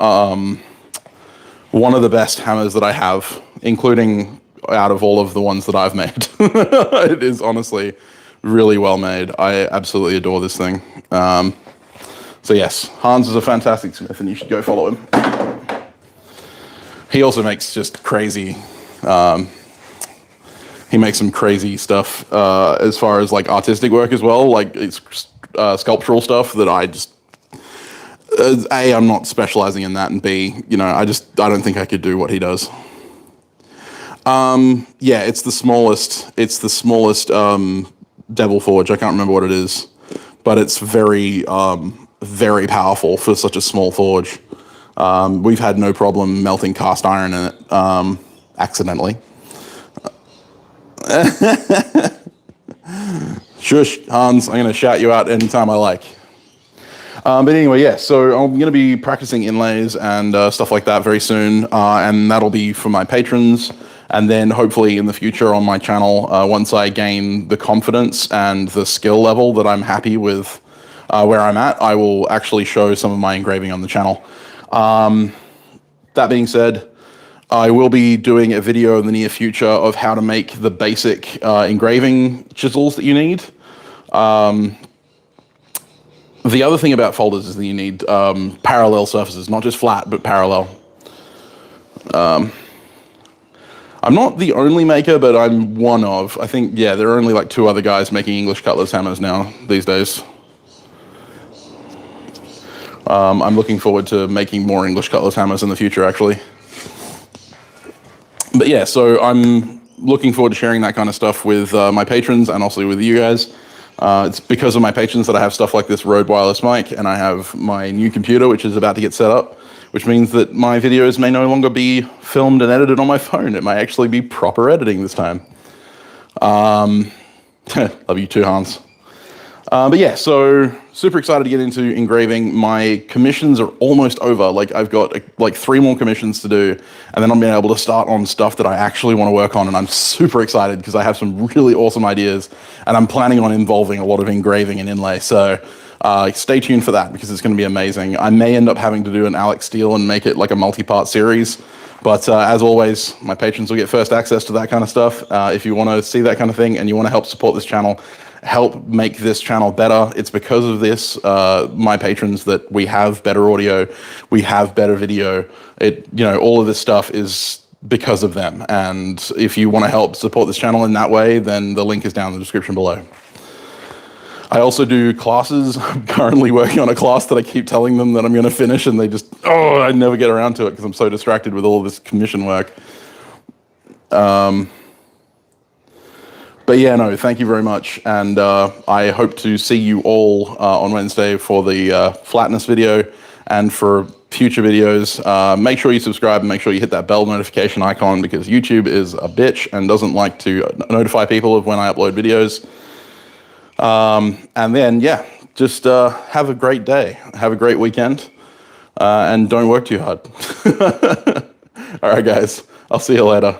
one of the best hammers that I have, including out of all of the ones that I've made. It is honestly really well made. I absolutely adore this thing. So yes, Hans is a fantastic smith, and you should go follow him. He also makes just crazy, he makes some crazy stuff as far as like artistic work as well, like it's sculptural stuff that I just, A, I'm not specializing in that, and B, I don't think I could do what he does. Yeah, it's the smallest Devil Forge. I can't remember what it is, but it's very, very powerful for such a small forge. We've had no problem melting cast iron in it, accidentally. Shush, Hans, I'm going to shout you out anytime I like. But anyway, yeah, so I'm going to be practicing inlays and stuff like that very soon, and that'll be for my patrons. And then hopefully in the future on my channel, once I gain the confidence and the skill level that I'm happy with where I'm at, I will actually show some of my engraving on the channel. That being said, I will be doing a video in the near future of how to make the basic engraving chisels that you need. The other thing about folders is that you need parallel surfaces, not just flat, but parallel. I'm not the only maker, but I'm one of. I think, yeah, there are only like 2 other guys making English cutlass hammers now these days. I'm looking forward to making more English cutlass hammers in the future, actually. But yeah, so I'm looking forward to sharing that kind of stuff with my patrons and also with you guys. It's because of my patrons that I have stuff like this Rode wireless mic, and I have my new computer, which is about to get set up, which means that my videos may no longer be filmed and edited on my phone. It might actually be proper editing this time. Love you too, Hans. But yeah, so super excited to get into engraving. My commissions are almost over. Like I've got like 3 more commissions to do, and then I'm being able to start on stuff that I actually want to work on. And I'm super excited because I have some really awesome ideas, and I'm planning on involving a lot of engraving and inlay. So stay tuned for that because it's going to be amazing. I may end up having to do an Alex Steele and make it like a multi-part series. But as always, my patrons will get first access to that kind of stuff. If you want to see that kind of thing and you want to help support this channel, help make this channel better, it's because of this, my patrons, that we have better audio, we have better video. All of this stuff is because of them. And if you want to help support this channel in that way, then the link is down in the description below. I also do classes. I'm currently working on a class that I keep telling them that I'm going to finish, and they just, I never get around to it because I'm so distracted with all this commission work. But yeah, no, thank you very much. And I hope to see you all on Wednesday for the flatness video and for future videos. Make sure you subscribe and make sure you hit that bell notification icon, because YouTube is a bitch and doesn't like to notify people of when I upload videos. And then, yeah, just have a great day. Have a great weekend. And don't work too hard. All right, guys. I'll see you later.